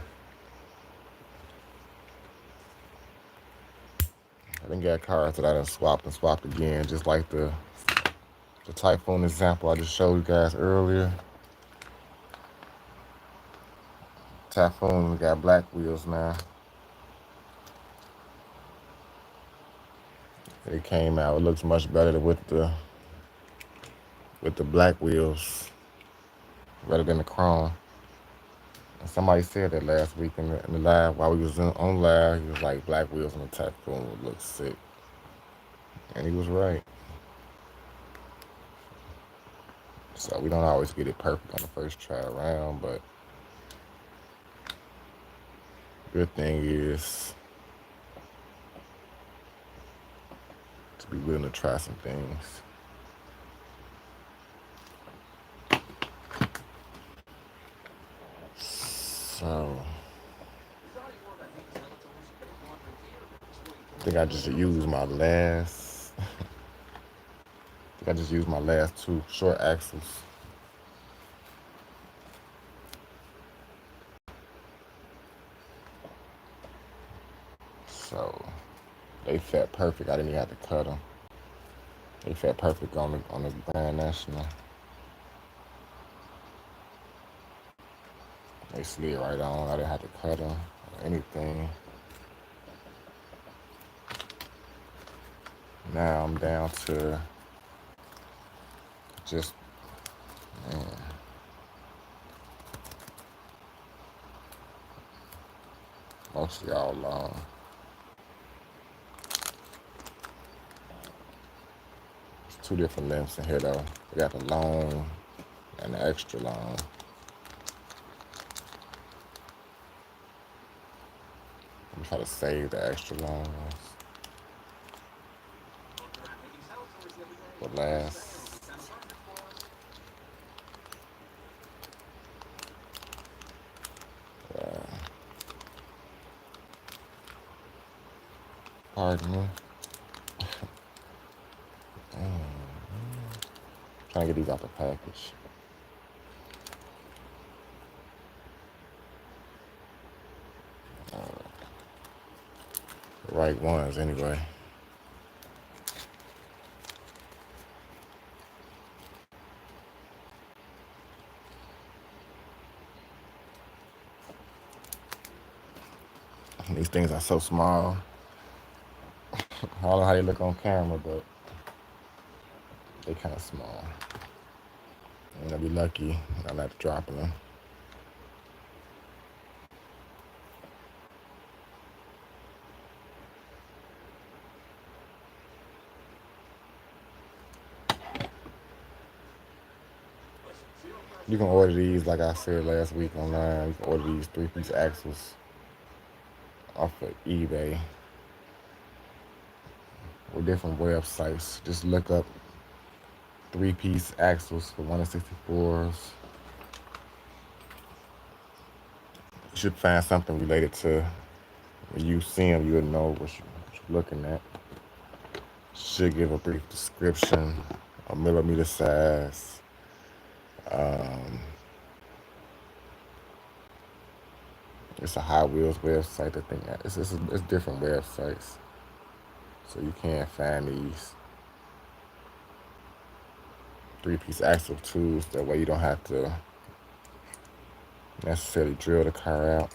I done got cars that I done swapped and swapped again, just like the Typhoon example I just showed you guys earlier. Typhoon got black wheels now. It came out. It looks much better with the black wheels rather than the chrome. And somebody said that last week in the live while we was on live. He was like, black wheels on the Typhoon would look sick, and he was right. So we don't always get it perfect on the first try around, but good thing is to be willing to try some things. So I think I just used my last. I think I just used my last two short axles. So they fit perfect. I didn't even have to cut them. They fit perfect on the Grand National. They slid right on. I didn't have to cut them or anything. Now I'm down to just, man, mostly all long. There's two different lengths in here though. We got the long and the extra long. I'm trying to save the extra long ones for last. Pardon me. Trying to get these out the package. The right ones anyway. These things are so small. I don't know how they look on camera, but they kind of small. And I'll be lucky I'm not dropping them. You can order these, like I said last week online. You can order these 3-piece axles off of eBay or different websites. Just look up 3-piece axles for 164s. You should find something related to when you see them, you'll know what you're looking at. Should give a brief description, a millimeter size. It's a Hot Wheels website. I think it's different websites, so you can find these 3-piece axle tools. That way you don't have to necessarily drill the car out.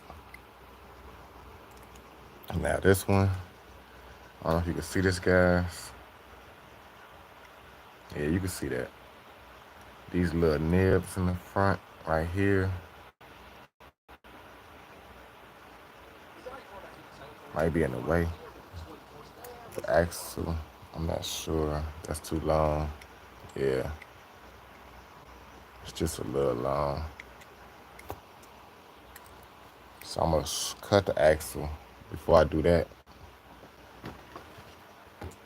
Now this one, I don't know if you can see this, guys. Yeah, you can see that. These little nibs in the front right here might be in the way. The axle, I'm not sure. That's too long. Yeah. It's just a little long. So I'm gonna cut the axle. Before I do that,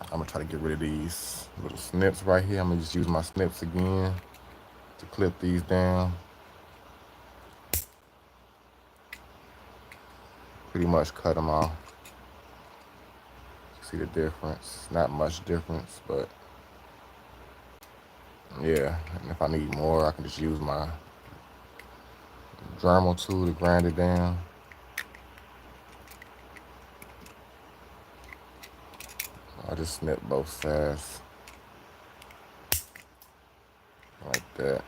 I'm gonna try to get rid of these little snips right here. I'm gonna just use my snips again to clip these down. Pretty much cut them off. See the difference? Not much difference, but yeah. And if I need more, I can just use my Dremel tool to grind it down. I just snip both sides like that.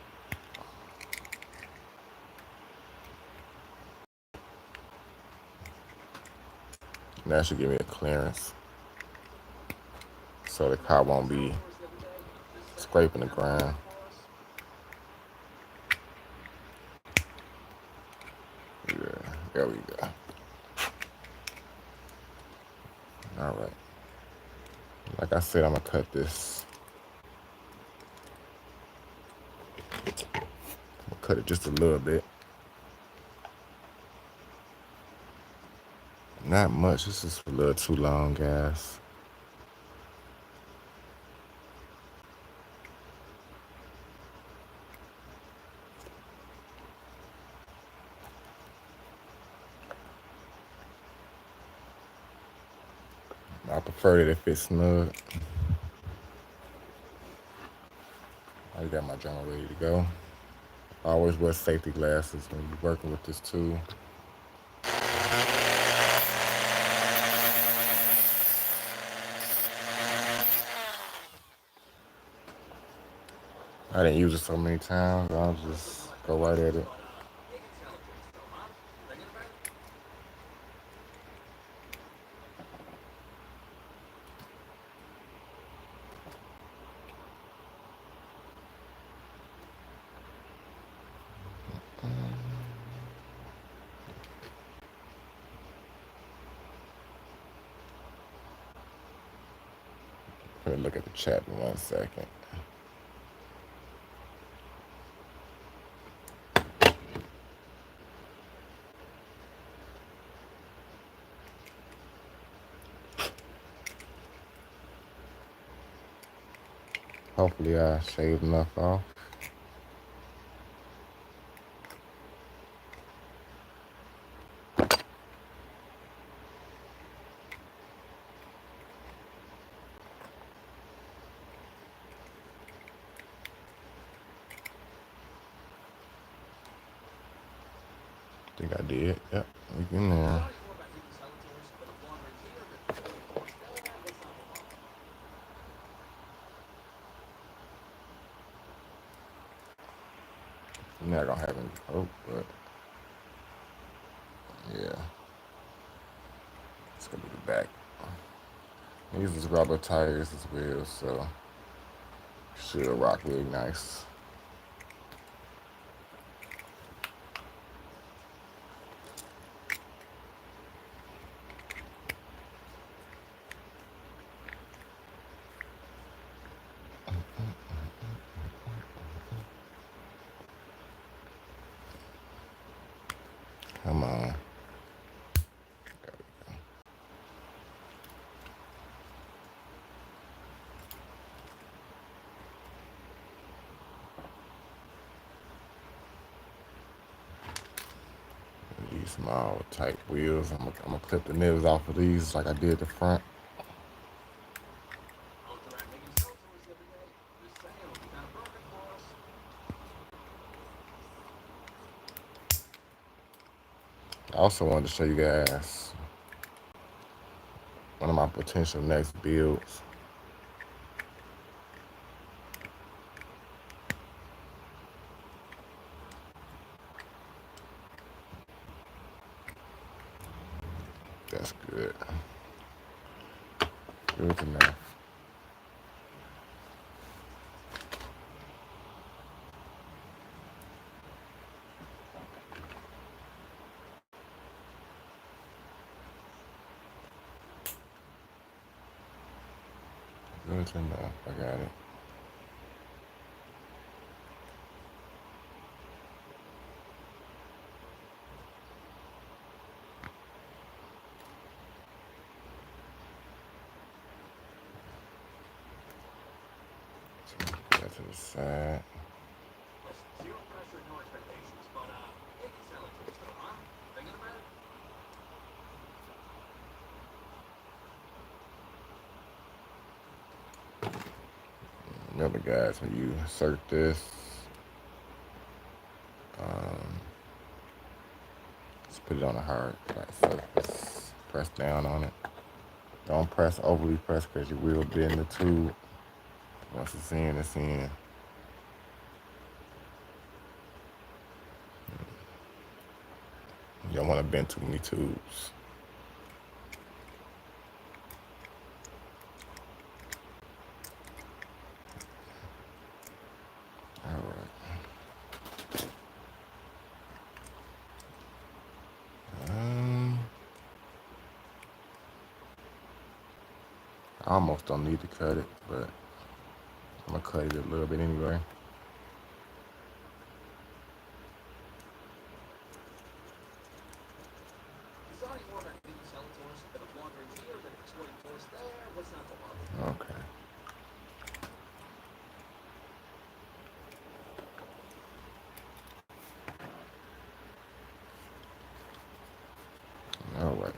And that should give me a clearance, so the car won't be scraping the ground. Yeah, there we go. All right. Like I said, I'm gonna cut this. I'm gonna cut it just a little bit. Not much. This is a little too long, guys. I prefer it if it's snug. I got my journal ready to go. I always wear safety glasses when you're working with this tool. I didn't use it so many times. I'll just go right at it. Look at the chat in 1 second. Hopefully I shaved enough off. I think I did. Yep, we in there. You're not gonna have any hope, but yeah. It's gonna be the back. These is rubber tires as well, so should rock really nice. Come on. These small tight wheels. I'm gonna clip the nibs off of these like I did the front. I also wanted to show you guys one of my potential next builds. That's good. Good enough. Good enough. I got it. to the side. Remember, guys, when you insert this, just put it on a hard flat surface. Press down on it. Don't press overly press because you will bend the tube. Once it's in, it's in. You don't want to bend too many tubes. All right. I almost don't need to cut it, but I'm gonna cut it a little bit anyway. Okay. All right.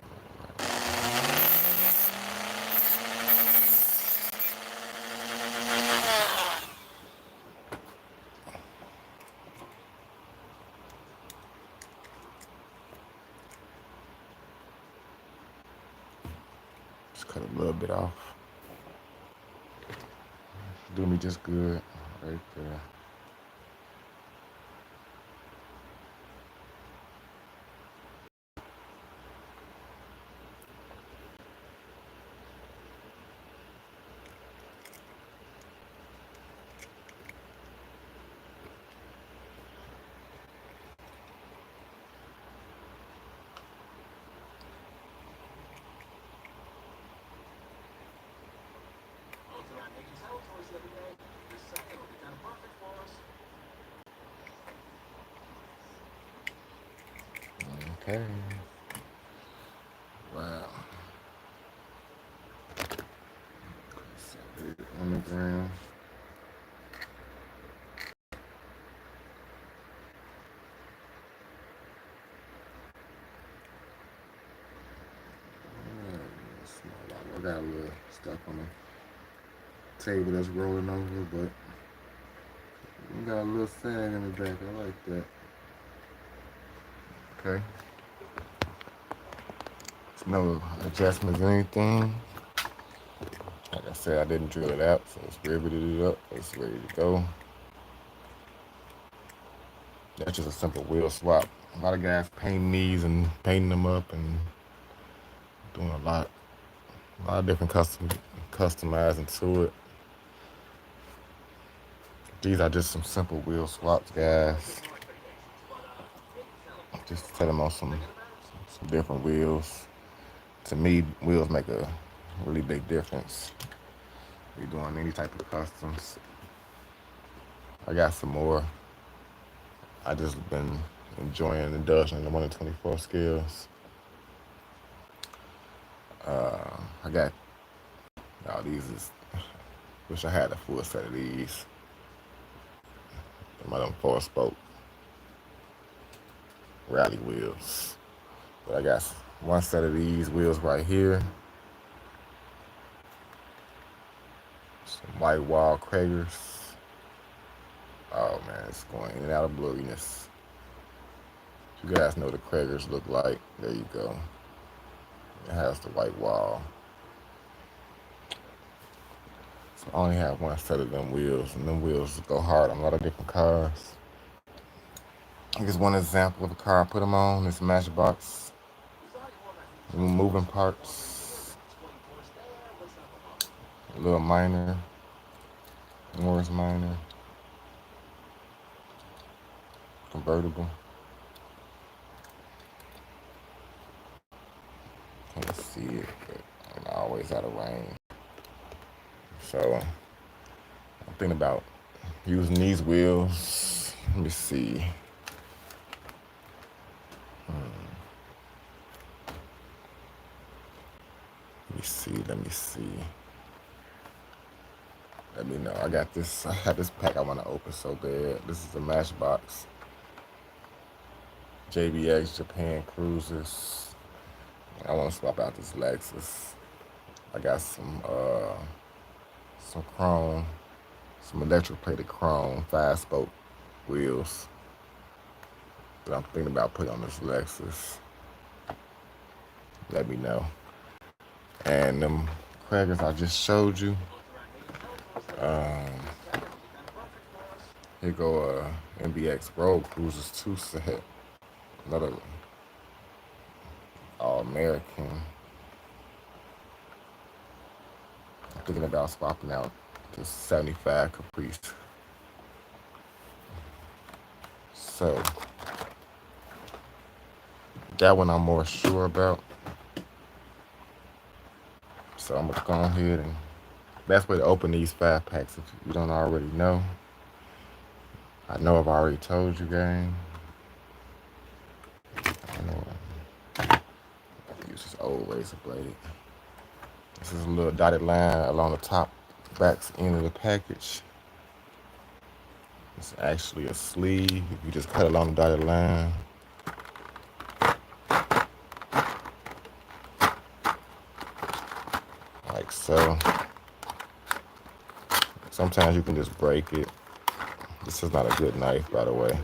Just cut a little bit off. Do me just good right there. Okay. Wow. Set it on the ground. I got a little stuff on the table that's rolling over, but we got a little sag in the back. I like that. Okay. There's no adjustments or anything. Like I said, I didn't drill it out, so it's riveted it up. It's ready to go. That's just a simple wheel swap. A lot of guys painting these and painting them up and doing a lot of different customizing to it. These are just some simple wheel swaps, guys. Just set them on some different wheels. To me, wheels make a really big difference. You're doing any type of customs. I got some more. I just been enjoying indulging in the 1 to 24 scales. I got these is. Wish I had a full set of these. My them 4-spoke rally wheels. But I got one set of these wheels right here. Some white wall Kragers. Oh man, it's going in and out of blurriness. You guys know what the Kragers look like. There you go. It has the white wall. So I only have one set of them wheels, and them wheels go hard on a lot of different cars. Here's one example of a car I put them on. This Matchbox. Moving parts. A little minor. Morris Minor. Convertible. Can't see it, but I'm always out of range. So I'm thinking about using these wheels. Let me see. Let me see. Let me know. I got this. I have this pack I want to open so bad. This is a Matchbox JBX Japan Cruisers. I want to swap out this Lexus. I got some chrome, some electric plated chrome 5-spoke wheels that I'm thinking about putting on this Lexus. Let me know. And them crackers I just showed you. Here go MBX Road Cruisers 2 set. Another All-American. I'm thinking about swapping out this 75 Caprice. So that one I'm more sure about. So I'm gonna go ahead and best way to open these 5-packs if you don't already know. I know I've already told you, gang. I know I use this old razor blade. This is a little dotted line along the top back end of the package. It's actually a sleeve. If you just cut along the dotted line. Like so. Sometimes you can just break it. This is not a good knife, by the way.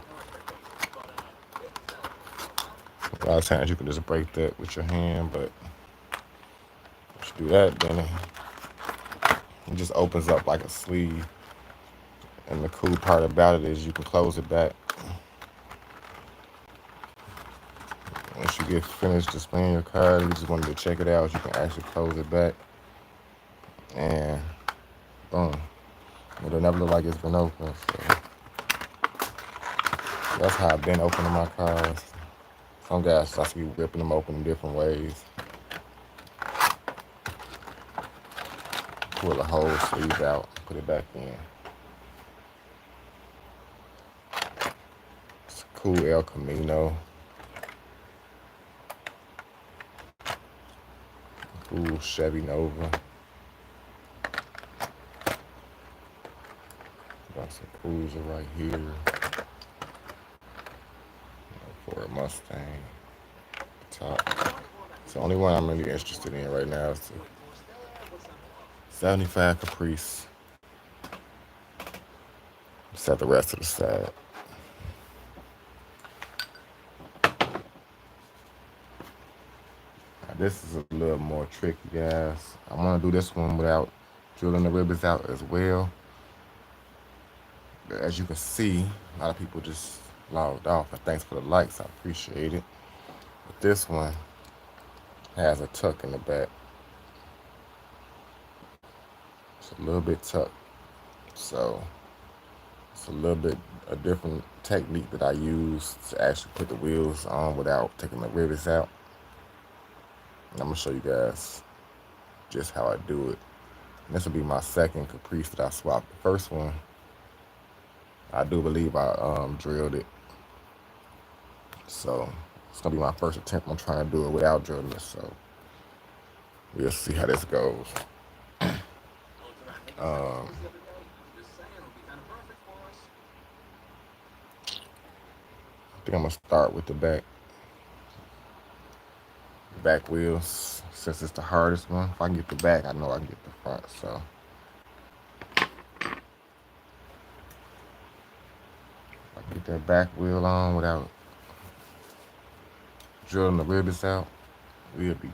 A lot of times you can just break that with your hand, but if you do that, then it just opens up like a sleeve. And the cool part about it is you can close it back. Once you get finished displaying your card, you just wanted to check it out, you can actually close it back. And boom. It'll never look like it's been opened. So that's how I've been opening my cards. Some guys I see ripping them open in different ways. Pull the whole sleeve out, put it back in. It's a cool El Camino. Cool Chevy Nova. Got some Cruiser right here. Ford Mustang. Top. It's the only one I'm really interested in right now is the 75 Caprice. Set the rest to the side. Now this is a little more tricky, guys. I want to do this one without drilling the rivets out as well. But as you can see, a lot of people just logged off. And thanks for the likes, I appreciate it. But this one has a tuck in the back. It's a little bit tucked. So it's a little bit a different technique that I use to actually put the wheels on without taking the rivets out. And I'm gonna show you guys just how I do it. And this will be my second Caprice that I swapped. The first one, I do believe I drilled it. So it's gonna be my first attempt on trying to do it without drilling it. So we'll see how this goes. I think I'm gonna start with the back wheels since it's the hardest one. If I can get the back, I know I can get the front. So if I get that back wheel on without drilling the rivets out, we'll be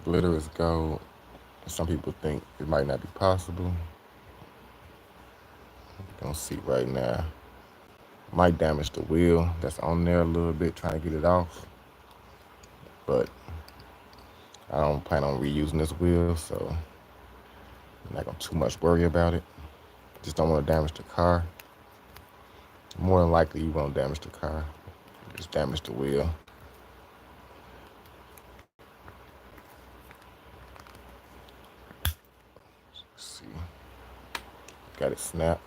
glitter is gold. Some people think it might not be possible. You don't see right now. Might damage the wheel that's on there a little bit trying to get it off. But I don't plan on reusing this wheel, so I'm not gonna too much worry about it. Just don't want to damage the car. More than likely you won't damage the car. Just damage the wheel. Let's see. Got it snapped.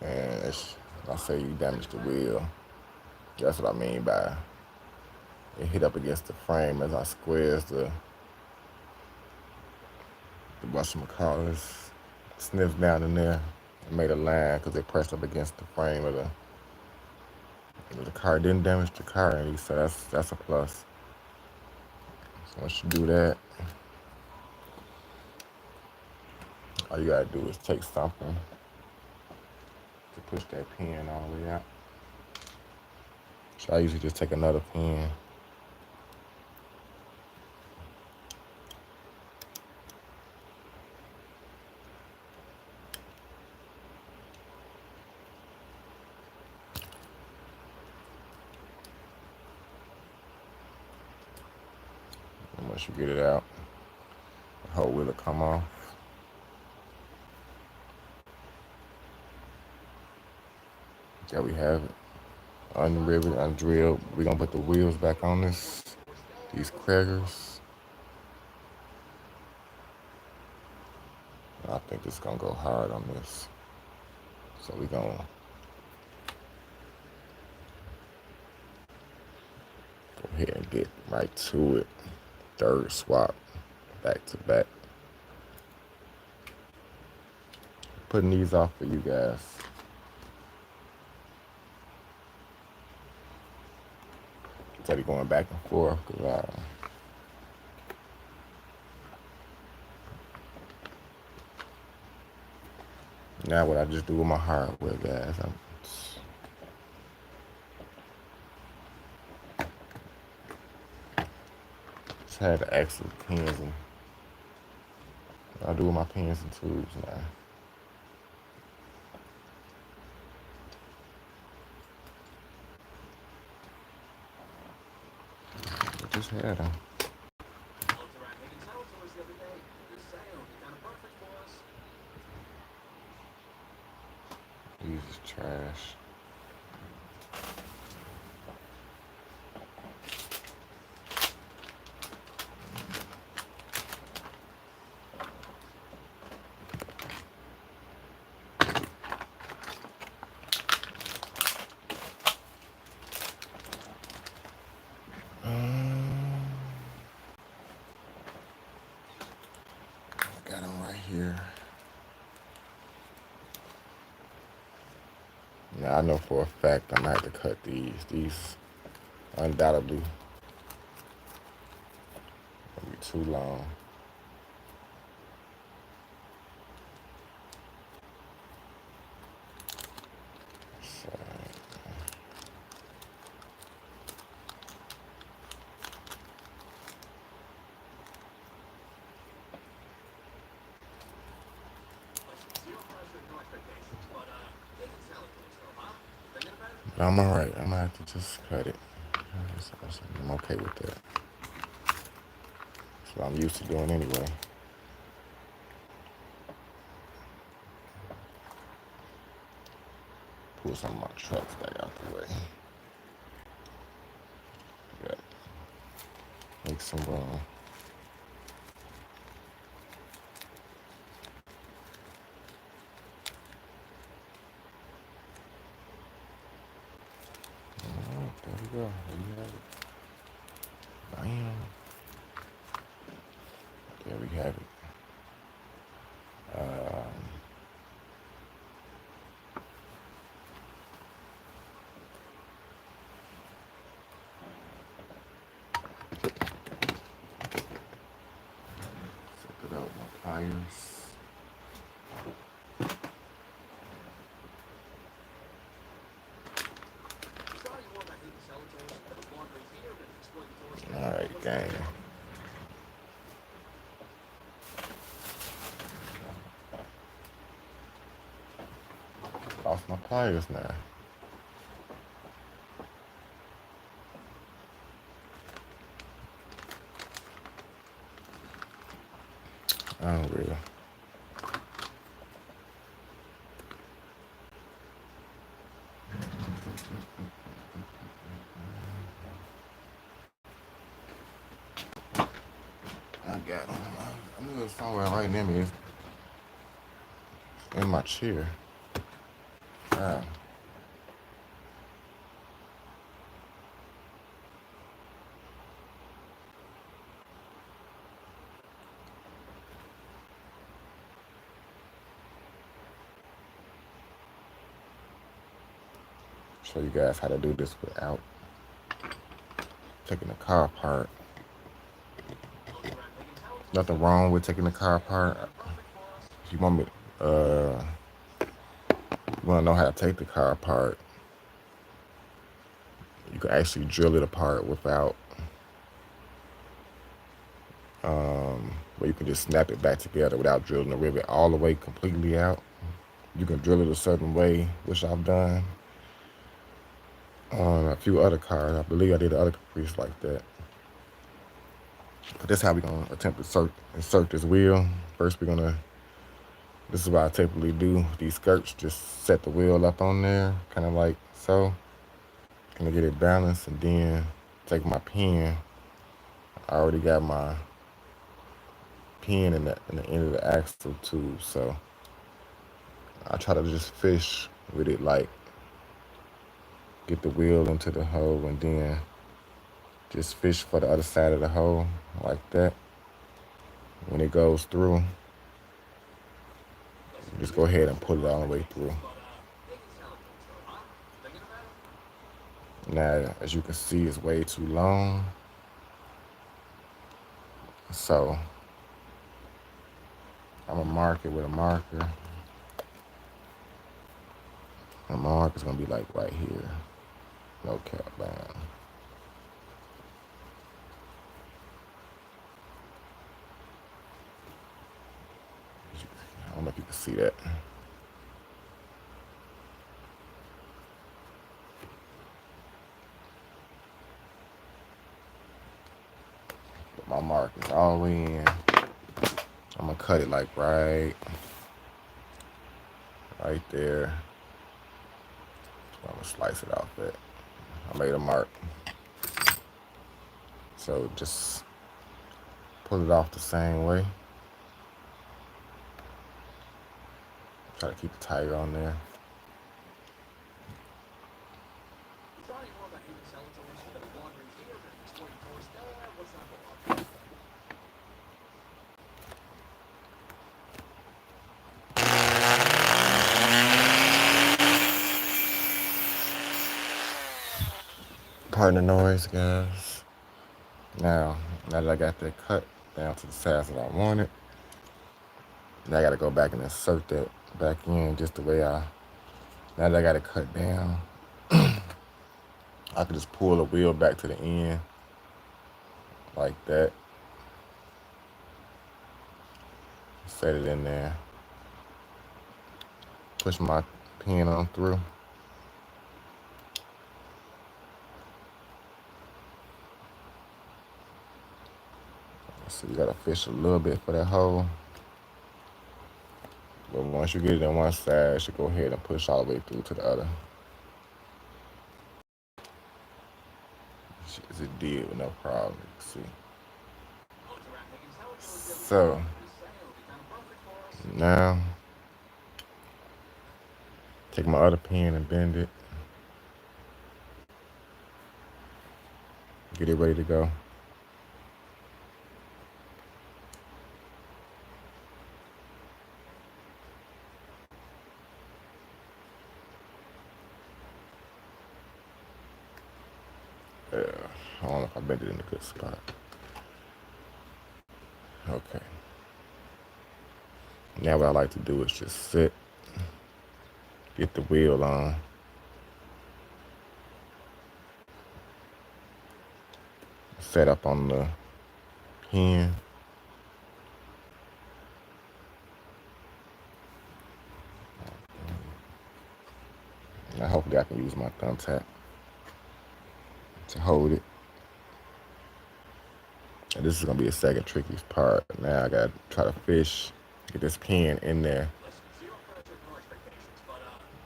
And I say you damage the wheel. That's what I mean by it hit up against the frame as I squares the the whatchamacallit sniffs down in there and made a line because they pressed up against the frame of the car. It didn't damage the car, and he said that's a plus. So once you do that, all you gotta do is take something to push that pin all the way out. So I usually just take another pin. And once you get it out, the whole wheel will come off. There we have it. Unriveted, undrilled. We're gonna put the wheels back on these Craigers. I think it's gonna go hard on this. So we're gonna go ahead and get right to it. Third swap, back to back. Putting these off for you guys. Instead of going back and forth, because now what I just do with my hardware, guys, just had the actual pins, and I do with my pins and tubes now. I just had them. These is trash. Got them right here. Now I know for a fact I'm gonna have to cut these. These undoubtedly gonna be too long. So, I'm alright. I'm gonna have to just cut it. I'm okay with that. That's what I'm used to doing anyway. Pull some of my trucks back out the way. Yeah. Make some room. Alright, there we go. There you have it. Bam. There we have it. Set it out with my pliers. Alright, gang. Lost my pliers now. Unreal. I got them. I knew it was somewhere right near me. It's in my chair. Wow. show you guys how to do this without taking the car apart. Nothing wrong with taking the car apart. If you want me, you want to know how to take the car apart, you can actually drill it apart without, where you can just snap it back together without drilling the rivet all the way completely out. You can drill it a certain way, which I've done on a few other cars. I believe I did other Caprice like that. But that's how we're going to attempt to insert this wheel. First, this is what I typically do. These skirts, just set the wheel up on there, kind of like so. Gonna get it balanced, and then take my pin. I already got my pin in the end of the axle tube, so I try to just fish with it, like get the wheel into the hole and then just fish for the other side of the hole like that. When it goes through, just go ahead and pull it all the way through. Now, as you can see, it's way too long, so I'm gonna mark it with a marker. My mark is gonna be like right here. No cap, bam. I don't know if you can see that. But my mark is all the way in. I'm gonna cut it like right there. I'm gonna slice it off that. I made a mark. So just pull it off the same way. Try to keep the tire on there. Pardon the noise, guys. Now that I got that cut down to the size that I wanted, now I gotta go back and insert that back in just the way now that I got it cut down, I can just pull the wheel back to the end like that. Set it in there. Push my pin on through. So you gotta fish a little bit for that hole. But once you get it on one side, you should go ahead and push all the way through to the other. As it did with no problem, you can see. So now take my other pin and bend it. Get it ready to go. Yeah, I don't know if I bent it in a good spot. Okay. Now what I like to do is just sit, get the wheel on. Set up on the pin. Now hopefully I can use my thumbtack to hold it. And this is gonna be the second trickiest part. Now I gotta try to fish, get this pin in there.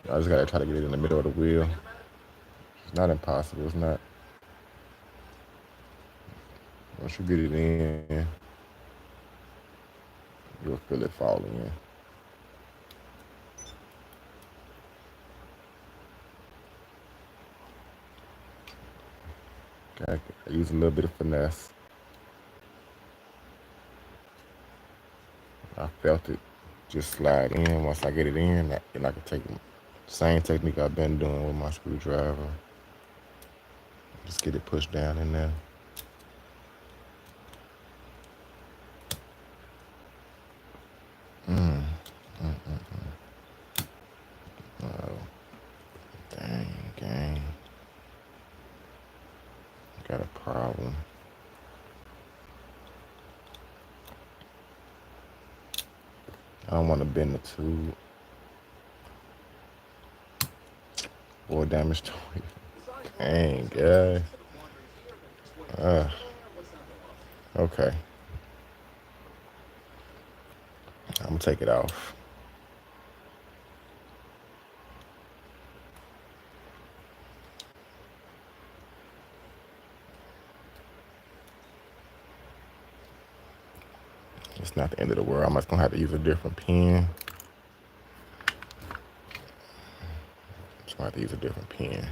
I just gotta try to get it in the middle of the wheel. It's not impossible, it's not. Once you get it in, you'll feel it falling in. Okay, I use a little bit of finesse. I felt it just slide in. Once I get it in, then I can take Same technique I've been doing with my screwdriver. Just get it pushed down in there. Oh, dang, gang. Got a problem. I don't want to bend the tube or damage to it. Dang, guys. Okay. I'm gonna take it off. It's not the end of the world. I'm just gonna have to use a different pen. Just gonna have to use a different pen.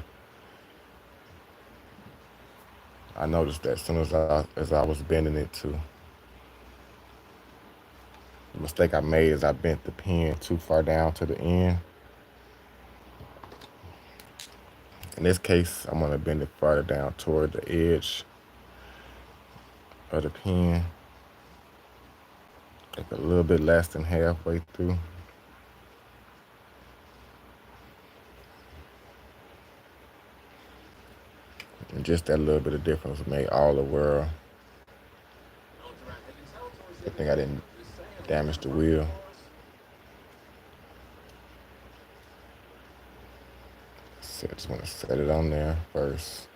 I noticed that as soon as I was bending it too. The mistake I made is I bent the pen too far down to the end. In this case, I'm gonna bend it farther down toward the edge of the pen. Like a little bit less than halfway through. And just that little bit of difference made all the world. I think I didn't damage the wheel. So I just want to set it on there first.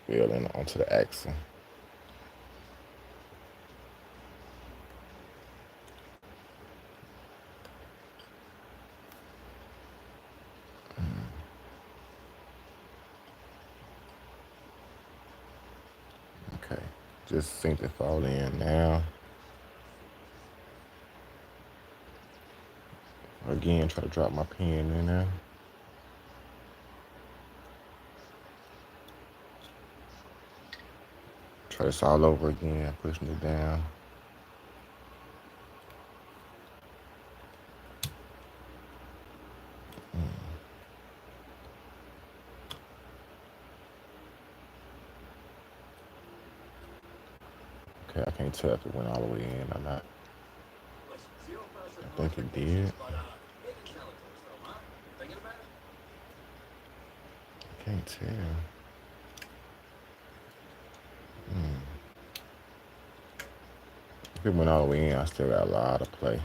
Wheel in onto the axle. Okay, just seems to fall in now. Again, try to drop my pen in there. Try this all over again, pushing it down. Okay, I can't tell if it went all the way in or not. I think it did. I can't tell. If it went all the way in, I still got a lot of play.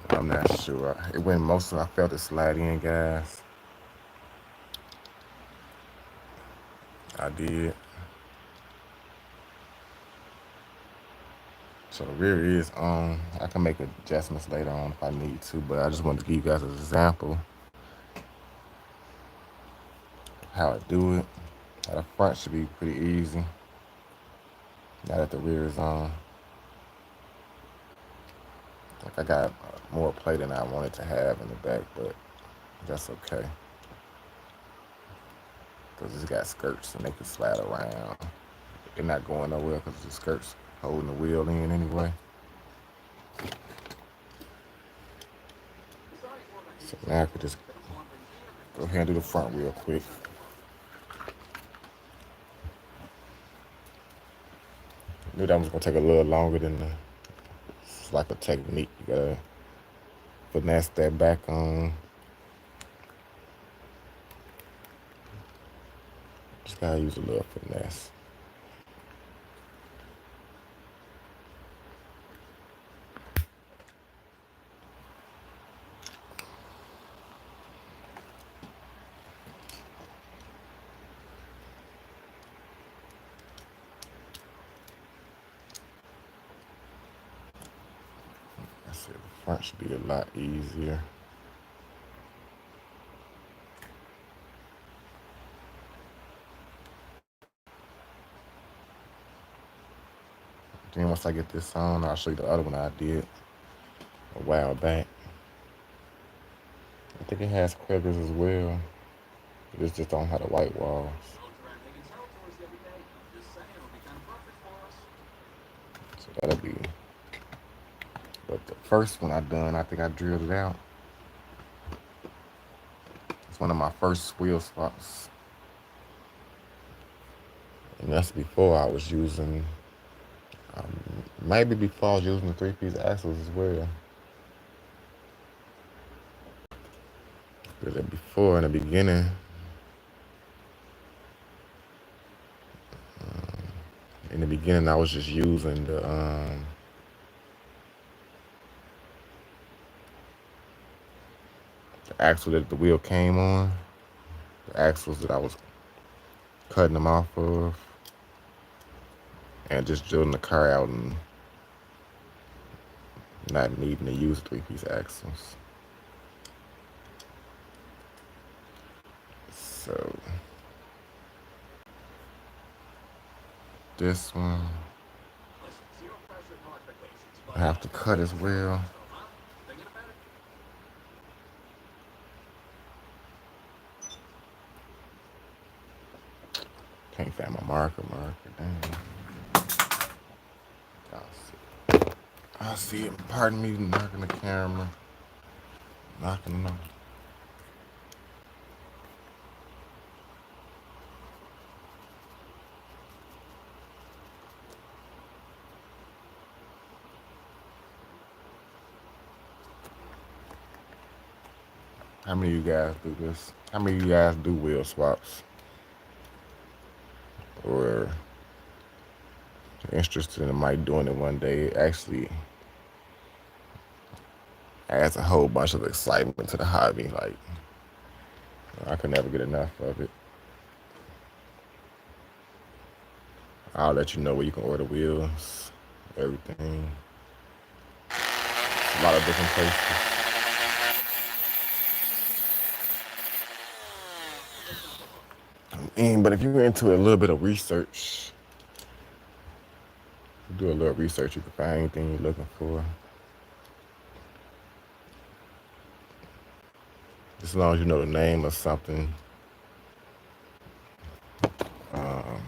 I'm not sure. It went most of it. I felt it slide in, guys. I did. So the rear is on. I can make adjustments later on if I need to, but I just wanted to give you guys an example how I do it. Now the front should be pretty easy. Now that the rear is on. Like I got more play than I wanted to have in the back, but that's okay. Because it's got skirts and they can slide around. They're not going nowhere because the skirts holding the wheel in anyway. So now I could just go ahead and do the front real quick. Knew that was gonna take a little longer than it's like a technique. You gotta finesse that back on. Just gotta use a little finesse. That's it. The front should be a lot easier. Then once I get this on, I'll show you the other one I did a while back. I think it has crackers as well. It just don't have the white walls. So that'll be what first one I done. I think I drilled it out. It's one of my first wheel swaps. And that's before I was using, maybe before I was using the three-piece axles as well. Because before, in the beginning, I was just using the axle that the wheel came on, the axles that I was cutting them off of, and just drilling the car out and not needing to use three-piece axles. So this one I have to cut as well. Can't find my marker, dang. I see it. Pardon me knocking the camera. Knocking them. How many of you guys do this? How many of you guys do wheel swaps? Or interested in Mike doing it one day? It actually adds a whole bunch of excitement to the hobby. Like, I could never get enough of it. I'll let you know where you can order wheels, everything. A lot of different places. But if you're into a little bit of research, do a little research, you can find anything you're looking for. As long as you know the name of something,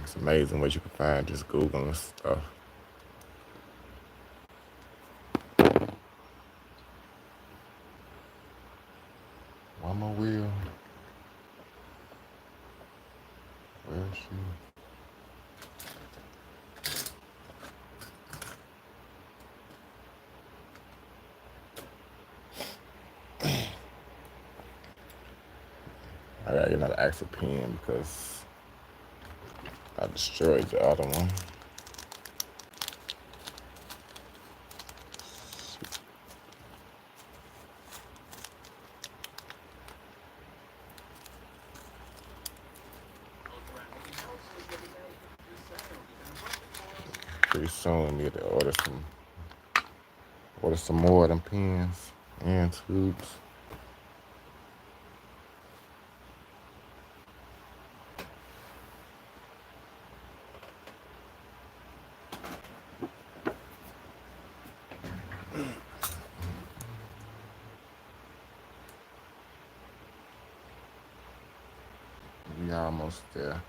it's amazing what you can find just Googling stuff. One more wheel. Where is she? I gotta get another axle pin because I destroyed the other one. Pretty soon I need to order some more of them pins and tubes. We almost there.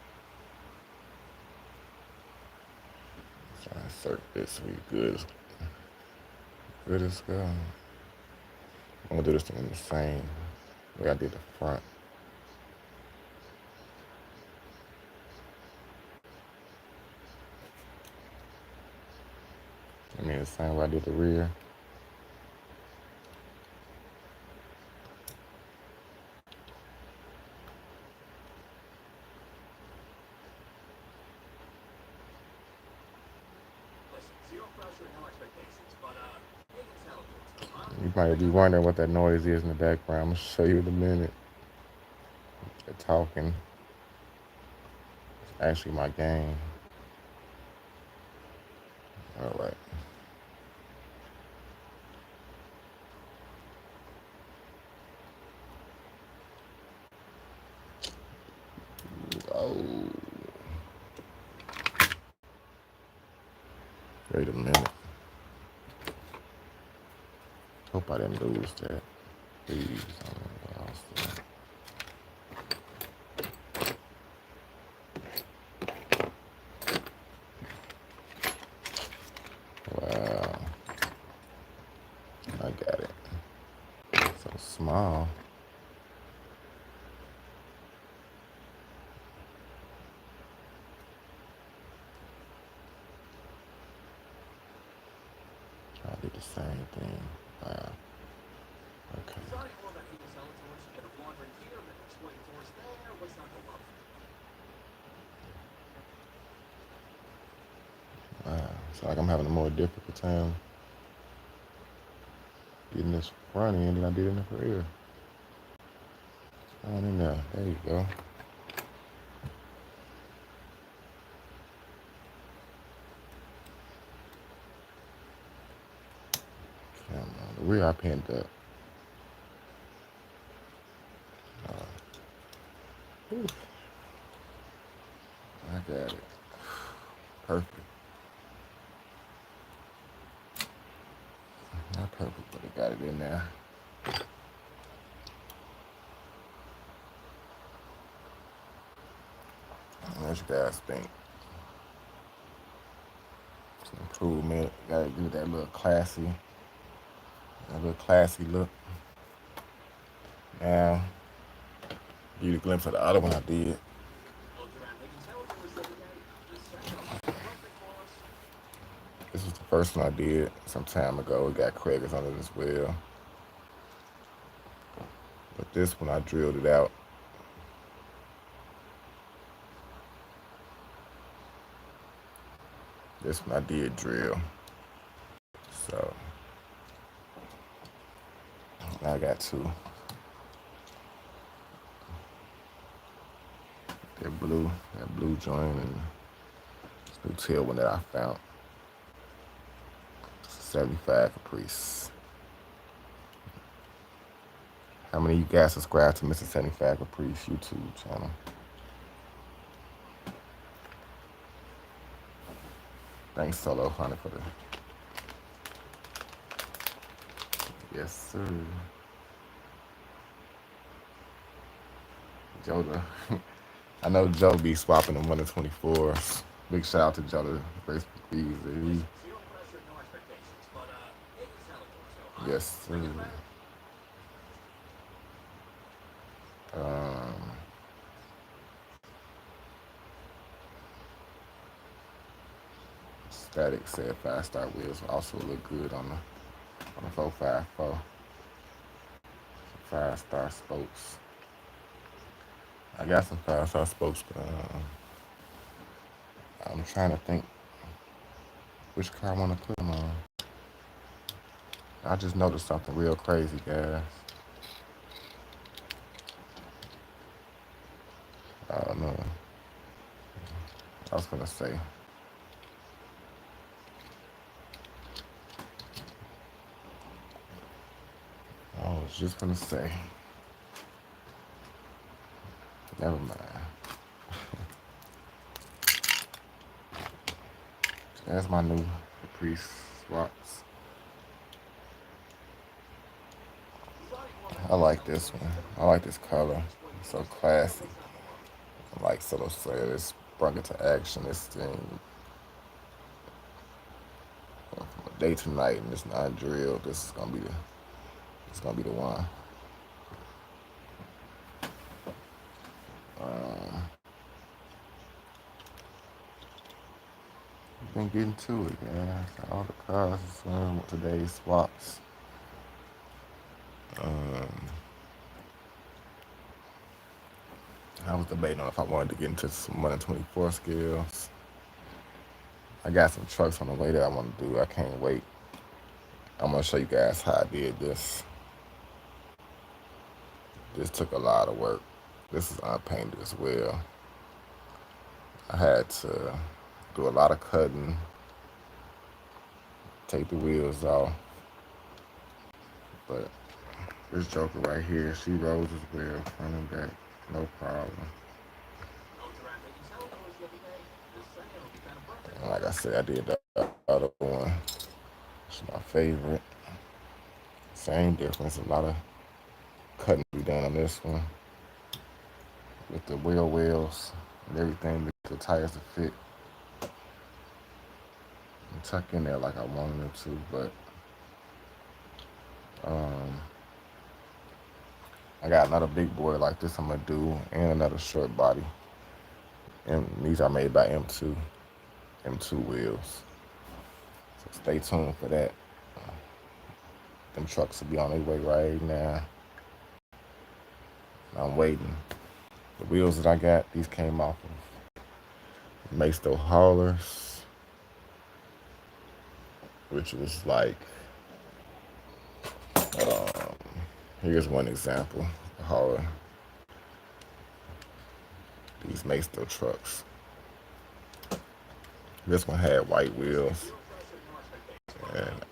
Try to insert this so we good as go. I'm gonna do this in the same way I did the front. I mean the same way I did the rear. You might be wondering what that noise is in the background. I'm gonna show you in a minute. They're talking. It's actually my game. All right. Oh. Wait a minute. Hope I didn't lose that. Please. I lost that. Wow. I all. I did the same thing. Wow. Okay. Wow. It's like I'm having a more difficult time getting this front end than I did in the rear. On in there. There you go. Come on. The rear I pinned up. Whew. I got it. Perfect. Not perfect, but I got it in there. What you guys think? Some improvement. Gotta give it that little classy look. Now, give you a glimpse of the other one I did. This was the first one I did some time ago. It got crackers on it as well. But this one I drilled it out. This one I did drill. So now I got two. That blue joint and this new tail one that I found. 75 Caprice. How many of you guys subscribe to Mr. 75 Caprice YouTube channel? Thanks, Solo Honey, for the. Yes, sir. Joe, I know Joe be swapping them 1 to 24s. Big shout out to Joe, the Facebook feeds. Yes, sir. Static said 5-star wheels also look good on the 454. 5-star spokes. I got some 5-star spokes, but I'm trying to think which car I want to put them on. I just noticed something real crazy, guys. I don't know. I was gonna say. I was just gonna say. Never mind. That's my new Caprice swaps. I like this one. I like this color. It's so classy. Like Solo said, it's brought it to action. This thing from a day to night, and it's not drilled. This is gonna be the one. Been getting to it, guys. All the cars with today's swaps. I was debating on if I wanted to get into some 124 scales. I got some trucks on the way that I want to do. I can't wait. I'm gonna show you guys how I did this. This took a lot of work. This is unpainted as well. I had to do a lot of cutting, take the wheels off. But this joker right here, she rolls as well, front and back, no problem. And like I said, I did the other one. It's my favorite. Same difference, a lot of cutting to be done on this one. With the wheel wells and everything, the tires to fit. And tuck in there like I wanted them to, but I got another big boy like this I'm gonna do, and another short body. And these are made by M2 wheels. So stay tuned for that. Them trucks will be on their way right now. I'm waiting. The wheels that I got, these came off of Masto haulers, which was like, um, here's one example. The hauler. These Masto trucks. This one had white wheels. And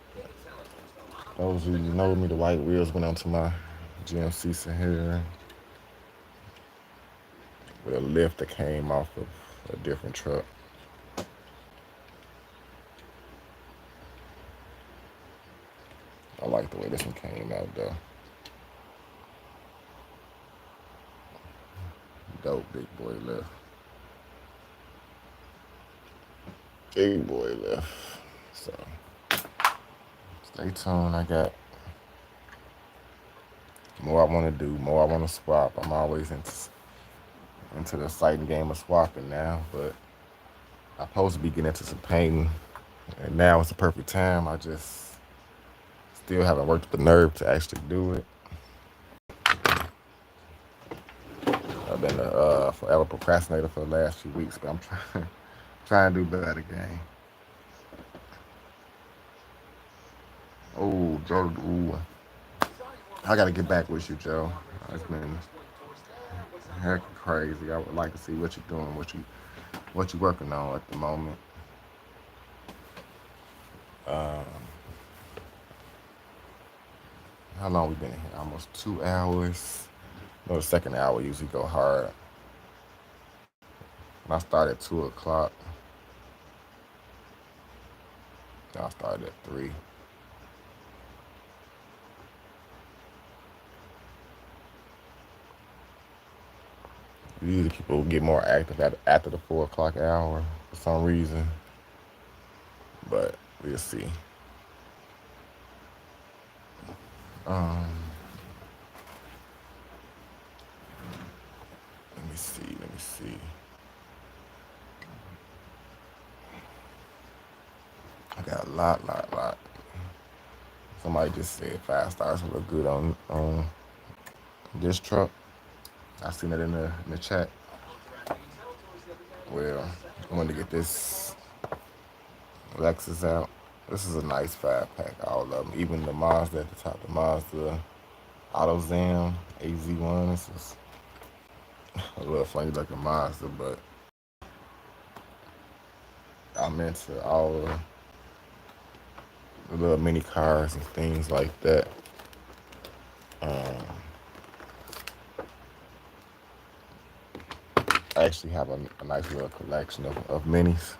those who know me, the white wheels went onto my GMC Sahara with a lift that came off of a different truck. I like the way this one came out though. Dope big boy lift. Big boy lift. So stay tuned. I got more I want to do, more I want to swap. I'm always into the exciting game of swapping now, but I'm supposed to be getting into some painting, and now it's the perfect time. I just still haven't worked up the nerve to actually do it. I've been a forever procrastinator for the last few weeks, but I'm trying to do better, gang. Oh, Joe, ooh. I gotta get back with you, Joe. It's been heck crazy. I would like to see what you're doing, what you working on at the moment. Um, how long we been in here? Almost 2 hours. No, the second hour usually go hard. When I started at 2 o'clock, then I started at 3. Usually people get more active after the 4 o'clock hour for some reason, but we'll see. Um, let me see. Let me see. I got a lot. Somebody just said 5 stars look good on this truck. I seen it in the chat. Well, I wanted to get this Lexus out. This is a nice 5-pack, all of them. Even the Mazda at the top, the Mazda AutoZam AZ1. This is a little funny looking Mazda, but I'm into all the little mini cars and things like that. I actually have a nice little collection of minis.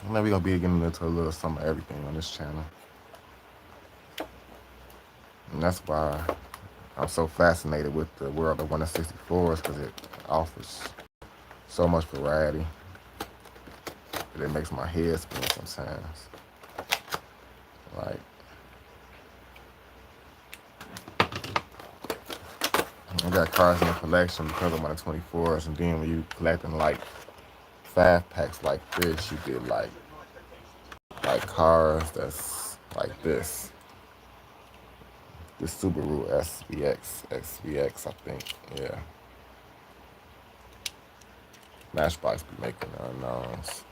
And then we're gonna be getting into a little some of everything on this channel. And that's why I'm so fascinated with the world of 164s, because it offers so much variety that it makes my head spin sometimes. Like, I got cars in the collection because of 124s, and then when you collecting like 5-packs like this, you get like cars that's like this. The Subaru SVX, I think, yeah. Matchbox be making the unknowns.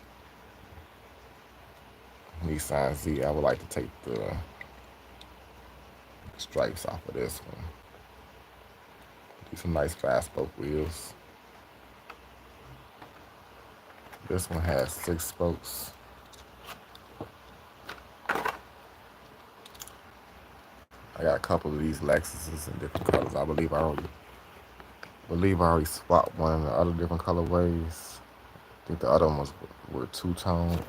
Nissan Z, I would like to take the stripes off of this one. These some nice 5-spoke wheels. This one has 6 spokes. I got a couple of these Lexuses in different colors. I believe I already swapped one in the other different colorways. I think the other ones were two-tone.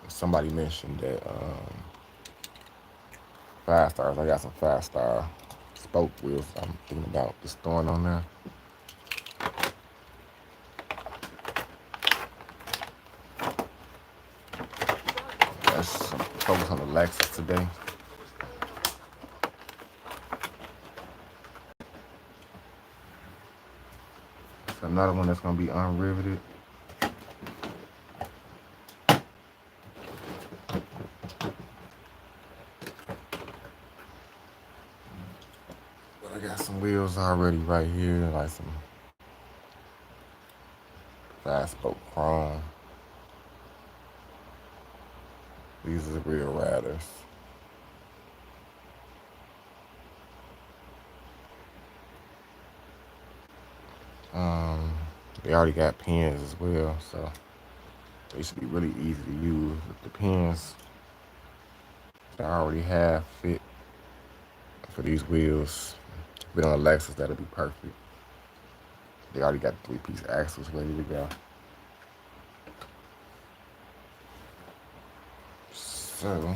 Somebody mentioned that 5 stars. I got some 5-star spoke wheels I'm thinking about just throwing on there. Let's focus on the Lexus today. It's another one that's gonna be unriveted. But I got some wheels already right here, like some fast spoke chrome. These are real riders. They already got pins as well, so they should be really easy to use. With the pins that I already have fit for these wheels, fit on a Lexus, that'll be perfect. They already got the 3-piece axles ready to go. So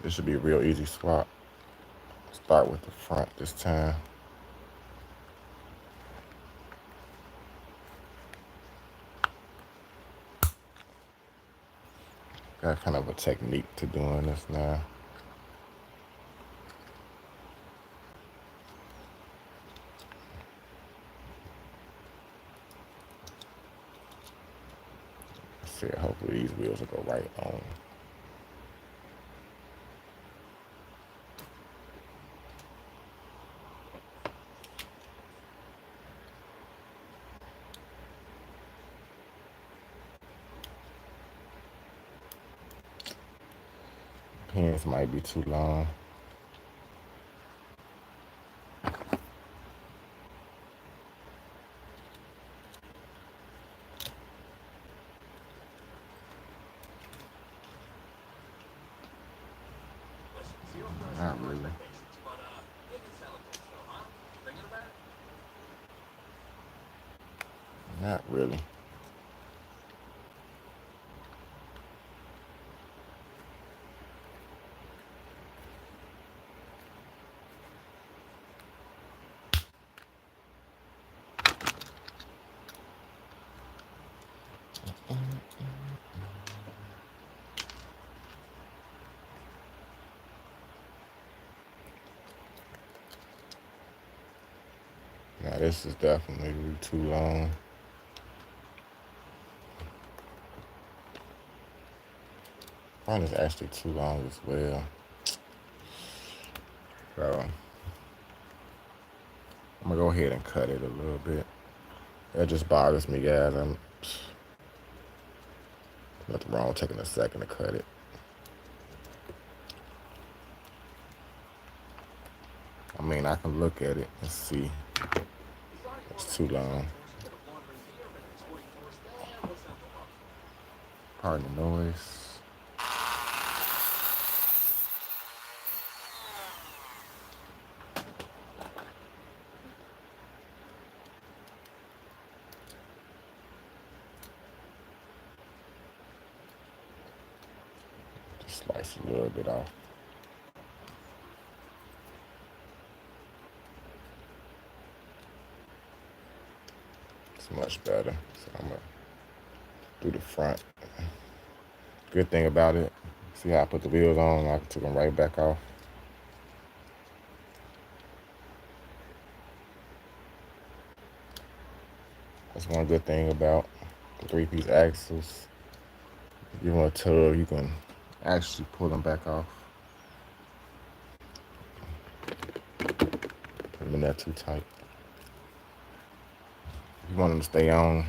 this should be a real easy swap. Start with the front this time. Got kind of a technique to doing this now. Let's see, hopefully these wheels will go right on. Pins might be too long. Not really. Not really. Now this is definitely too long. Front is actually too long as well. So I'm gonna go ahead and cut it a little bit. That just bothers me, guys. Nothing wrong with taking a second to cut it. I mean, I can look at it and see it's too long. Pardon the noise. Just slice a little bit off. It's much better. So I'm gonna do the front. Good thing about it, see how I put the wheels on, I took them right back off. That's one good thing about the 3-piece axles. If you want a tug, you can actually pull them back off. Put them in there too tight. If you want them to stay on,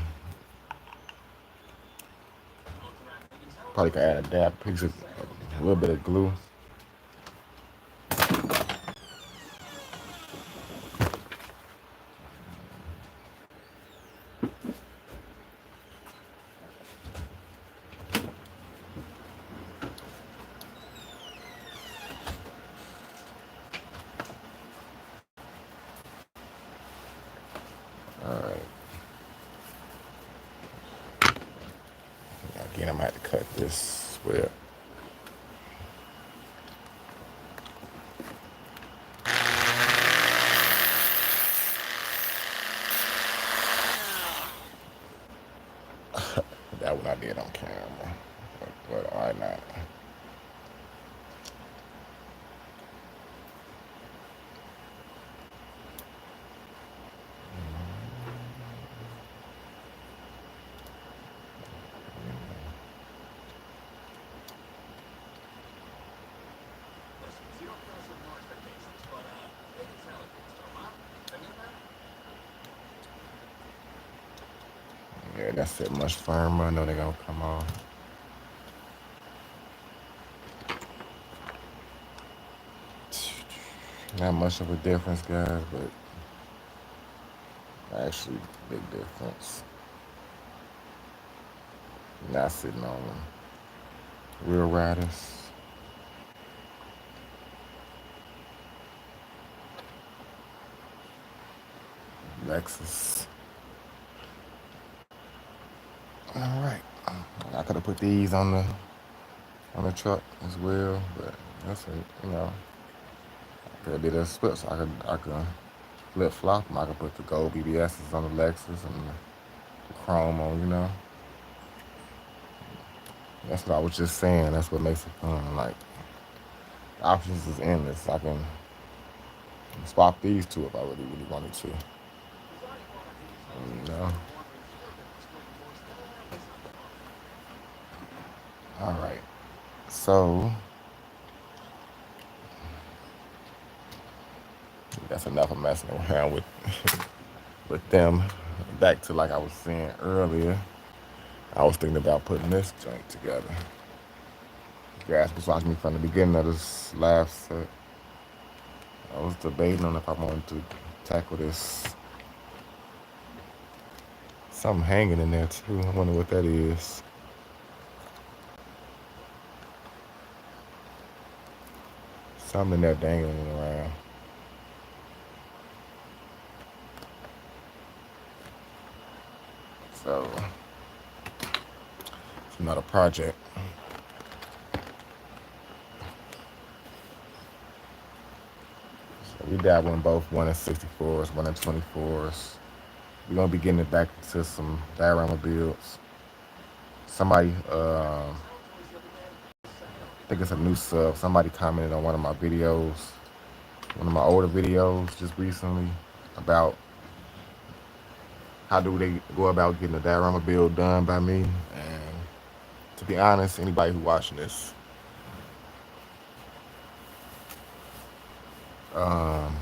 probably can add a dab, piece of a little bit of glue. Alright. Again, I'm gonna have to cut this where That one I did on camera. But all right now. Yeah, that's it. Much firmer. I know they're gonna come on. Not much of a difference, guys, but actually big difference. Not sitting on them. Real riders. Lexus. All right. I could have put these on the truck as well, but that's it. I could have did a split, so I could flip flop them. I could put the gold BBSs on the Lexus and the chrome on. That's what I was just saying. That's what makes it fun. Like options is endless. I can swap these two if I really wanted to. You know. All right. So that's enough of messing around with with them. Back to like I was saying earlier, I was thinking about putting this joint together. You guys was watching me from the beginning of this last set. I was debating on if I wanted to tackle this. Something hanging in there too. I wonder what that is. Something in there dangling around. So it's another project. So we dabble in both 1 and 64s, 1 and 24s. We're gonna be getting it back to some diorama builds. Somebody, I think it's a new sub. Somebody commented on one of my videos, one of my older videos just recently about how do they go about getting a diorama build done by me. And to be honest, anybody who watching this, um,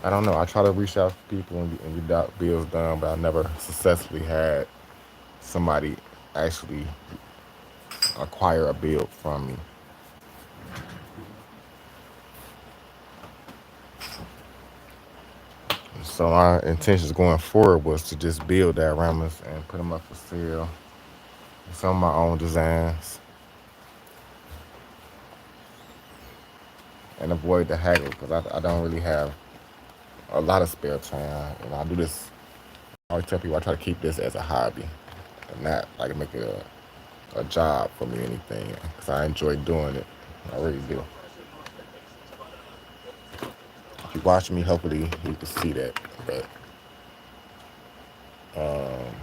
I don't know. I try to reach out to people and get builds done, but I never successfully had somebody actually acquire a build from me. So my intentions going forward was to just build dioramas and put them up for sale. Some of my own designs and avoid the haggle because I don't really have a lot of spare time. I do this. I always tell people I try to keep this as a hobby and not like make it a job for me or anything because I enjoy doing it. I really do. If you watch me, hopefully you can see that. But I'm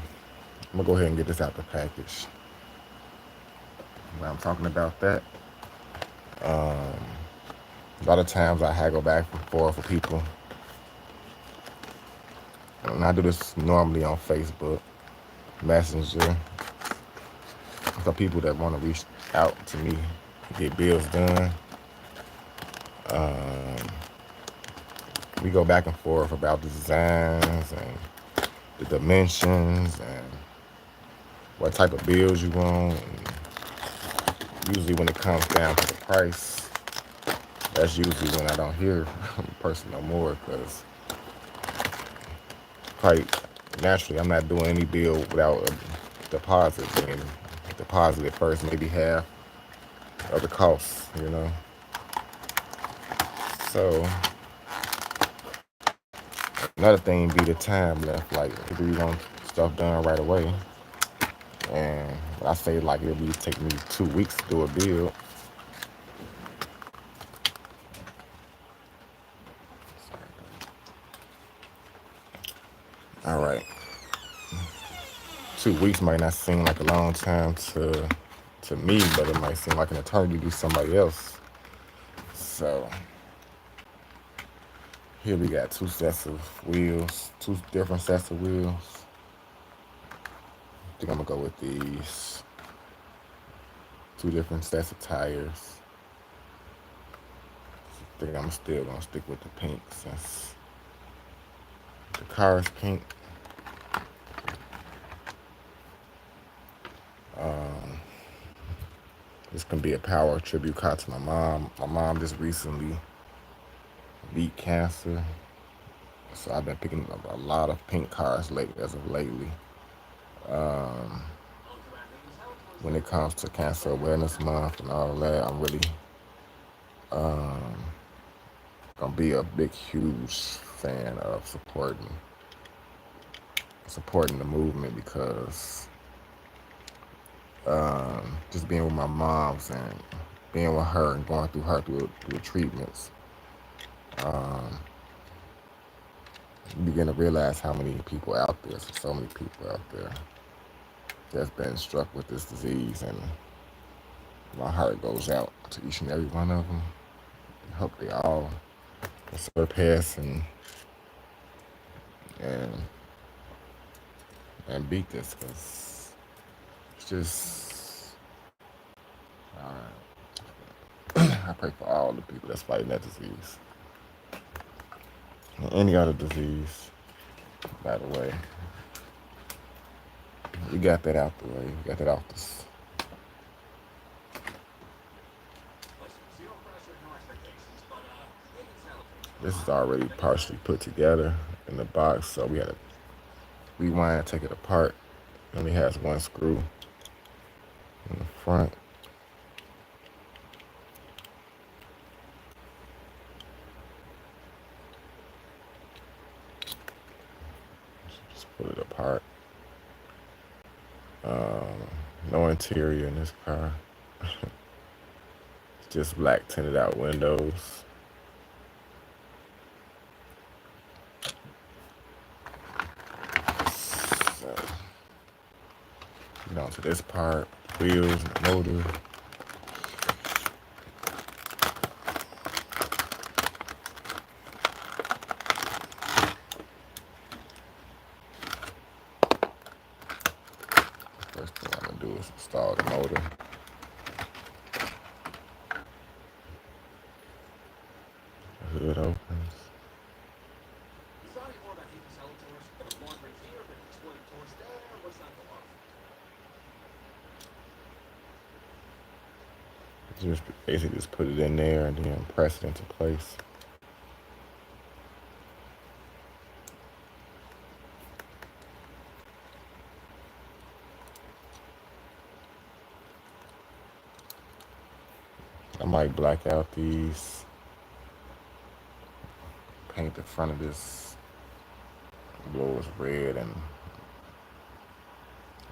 gonna go ahead and get this out the package. When I'm talking about that, a lot of times I haggle back and forth for people. And I do this normally on Facebook Messenger for people that want to reach out to me to get bills done. We go back and forth about the designs and the dimensions and what type of bills you want. And usually when it comes down to the price, that's usually when I don't hear from the person no more because quite naturally I'm not doing any bill without a deposit being deposited first, maybe half of the costs. So another thing be the time left. Like if we want stuff done right away, and I say like it'll be take me 2 weeks to do a build. All right, 2 weeks might not seem like a long time to me, but it might seem like an eternity to somebody else. So here we got two sets of wheels, two different sets of wheels. I think I'm gonna go with these. Two different sets of tires. I think I'm still gonna stick with the pink since the car is pink. This can be a power tribute car to my mom. My mom just recently beat cancer, so I've been picking up a lot of pink cars as of lately. When it comes to Cancer Awareness Month and all that, I'm really gonna be a big, huge fan of supporting the movement because just being with my moms and being with her and going through the treatments, you begin to realize how many people out there, so many people out there that's been struck with this disease, and my heart goes out to each and every one of them. I hope they all can surpass and beat this, because it's just I pray for all the people that's fighting that disease. And any other disease, by the way. We got that out the way. We got that off this. This is already partially put together in the box, so we had to rewind, take it apart. It only has one screw in the front. Just put it apart. No interior in this car. It's just black tinted out windows. So, get on to this part, wheels and motor. First thing I'm gonna do is install the motor. The hood opens. Just basically just put it in there and then press it into place. I might black out these, paint the front of this blue as red, and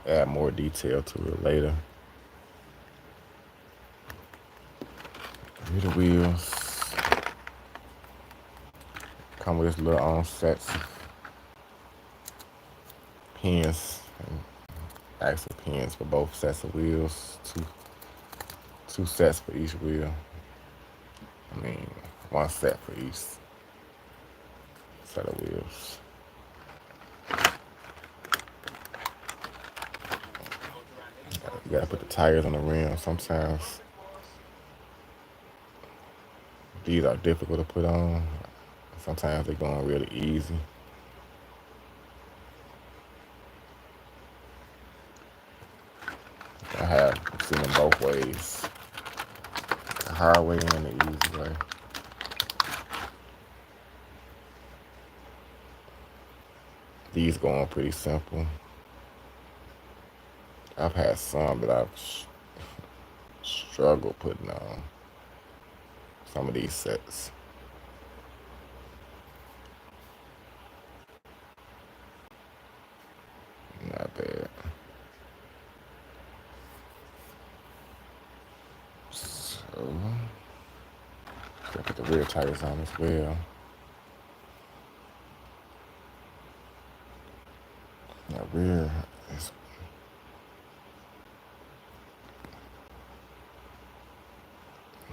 add more detail to it later. Here the wheels come with this little onsets, pins, and axle pins for both sets of wheels. Two sets for each wheel. I mean, one set for each set of wheels. You gotta put the tires on the rim. Sometimes these are difficult to put on. Sometimes they go on really easy. I have seen them both ways. The hard way and the easy way. These go on pretty simple. I've had some that I've struggled putting on. Some of these sets. Not bad. So, gotta put the rear tires on as well. That rear is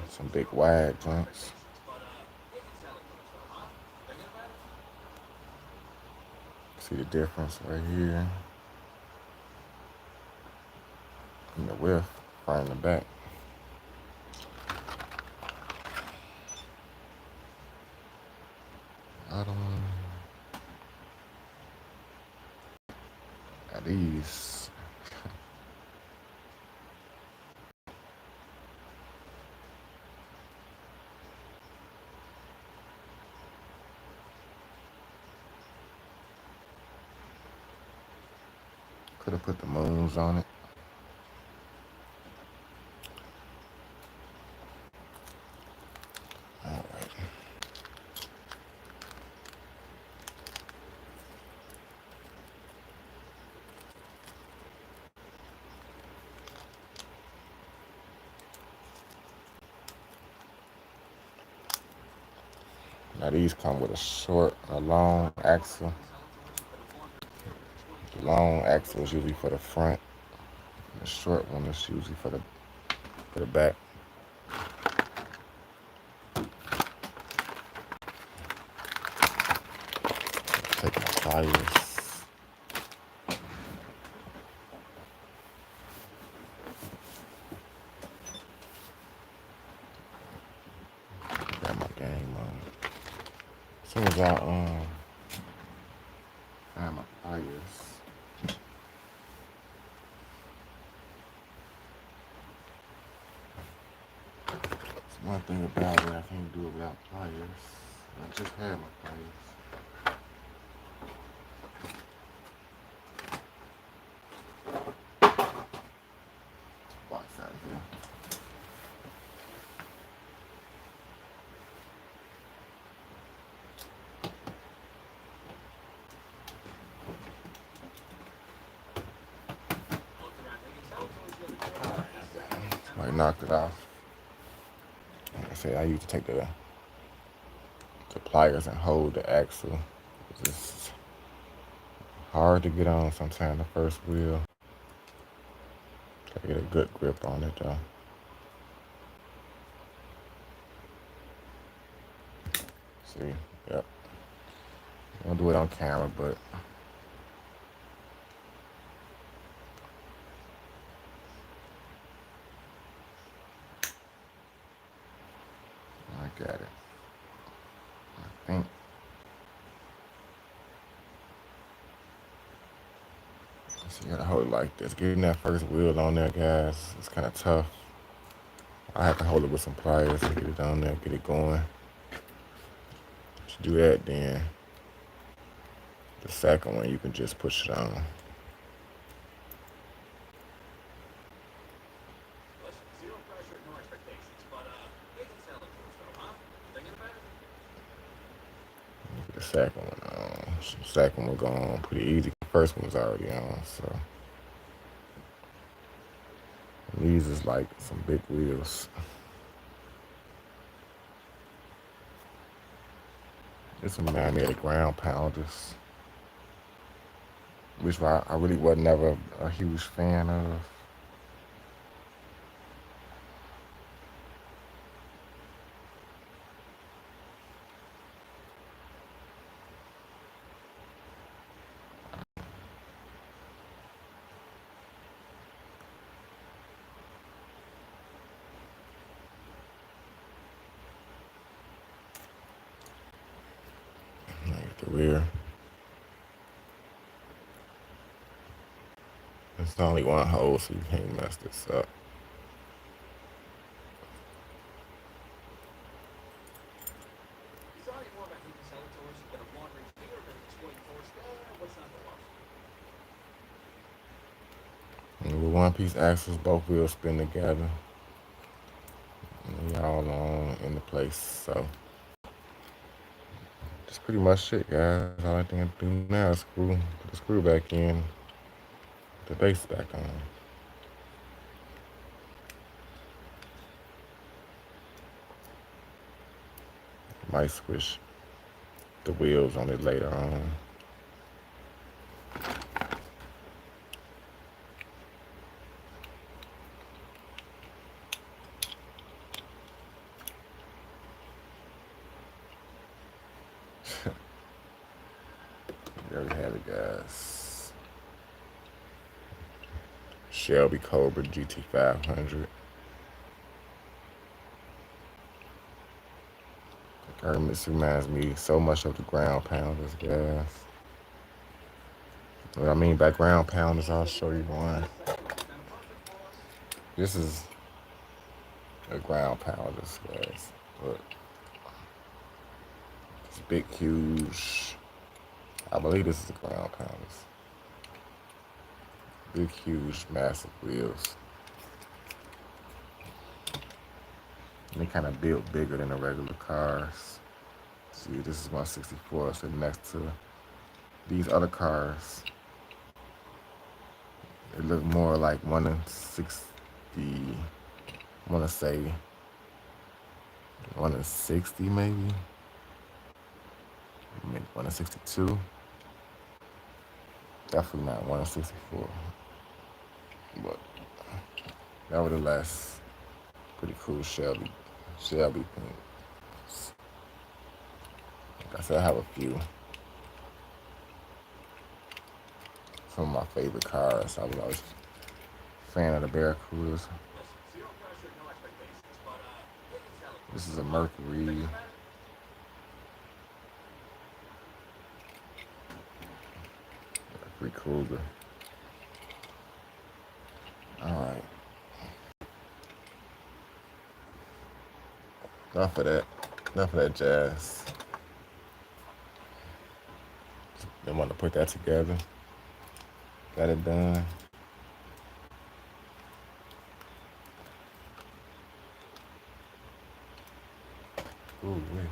Some big wide joints. See the difference right here in the width, front and the back. Other one. Got these. Could have put the moons on it. All right. Now these come with a long axle. The long axle is usually for the front. The short one is usually for the back. Take my pliers. Got my game on. As soon as I find my pliers. It's one thing about it I can't do it without pliers. I just had my pliers. Box out of here. Might knocked it off. Like I said, I used to take the pliers and hold the axle. It's just hard to get on sometimes, the first wheel. Try to get a good grip on it though. See, yep. I won't do it on camera, but I got it. I think. So you gotta hold it like this. Getting that first wheel on there, guys, it's kind of tough. I have to hold it with some pliers to get it on there, get it going. Once you do that, then the second one you can just push it on. Get the second one on. The second one go on pretty easy. The first one was already on, so. And these is like some big wheels. This remind me of the ground pounders, which I really was never a huge fan of. Like the rear. It's only one hole, so you can't mess this up. And with one-piece axles, both wheels spin together. And they all on in the place, so. That's pretty much it, guys. All I think I do now is put the screw back in, the base back on. Might switch the wheels on it later on. There we have it, guys. Shelby Cobra GT500. This reminds me so much of the ground pounders, guys. What I mean by ground pounders, I'll show you one. This is a ground pounders, guys. Look. It's big, huge. I believe this is a ground pounders. Big, huge, massive wheels. And they kind of built bigger than the regular cars. See, this is 164, so next to these other cars, it look more like 160, I want to say 160 maybe 162. Definitely not 164. But nevertheless, pretty cool Shelby paint. Like I said, I have a few. Some of my favorite cars. I was always a fan of the Barracudas. This is a Mercury. Mercury Cougar. Alright. Enough of that jazz. They want to put that together. Got it done. Ooh, wait.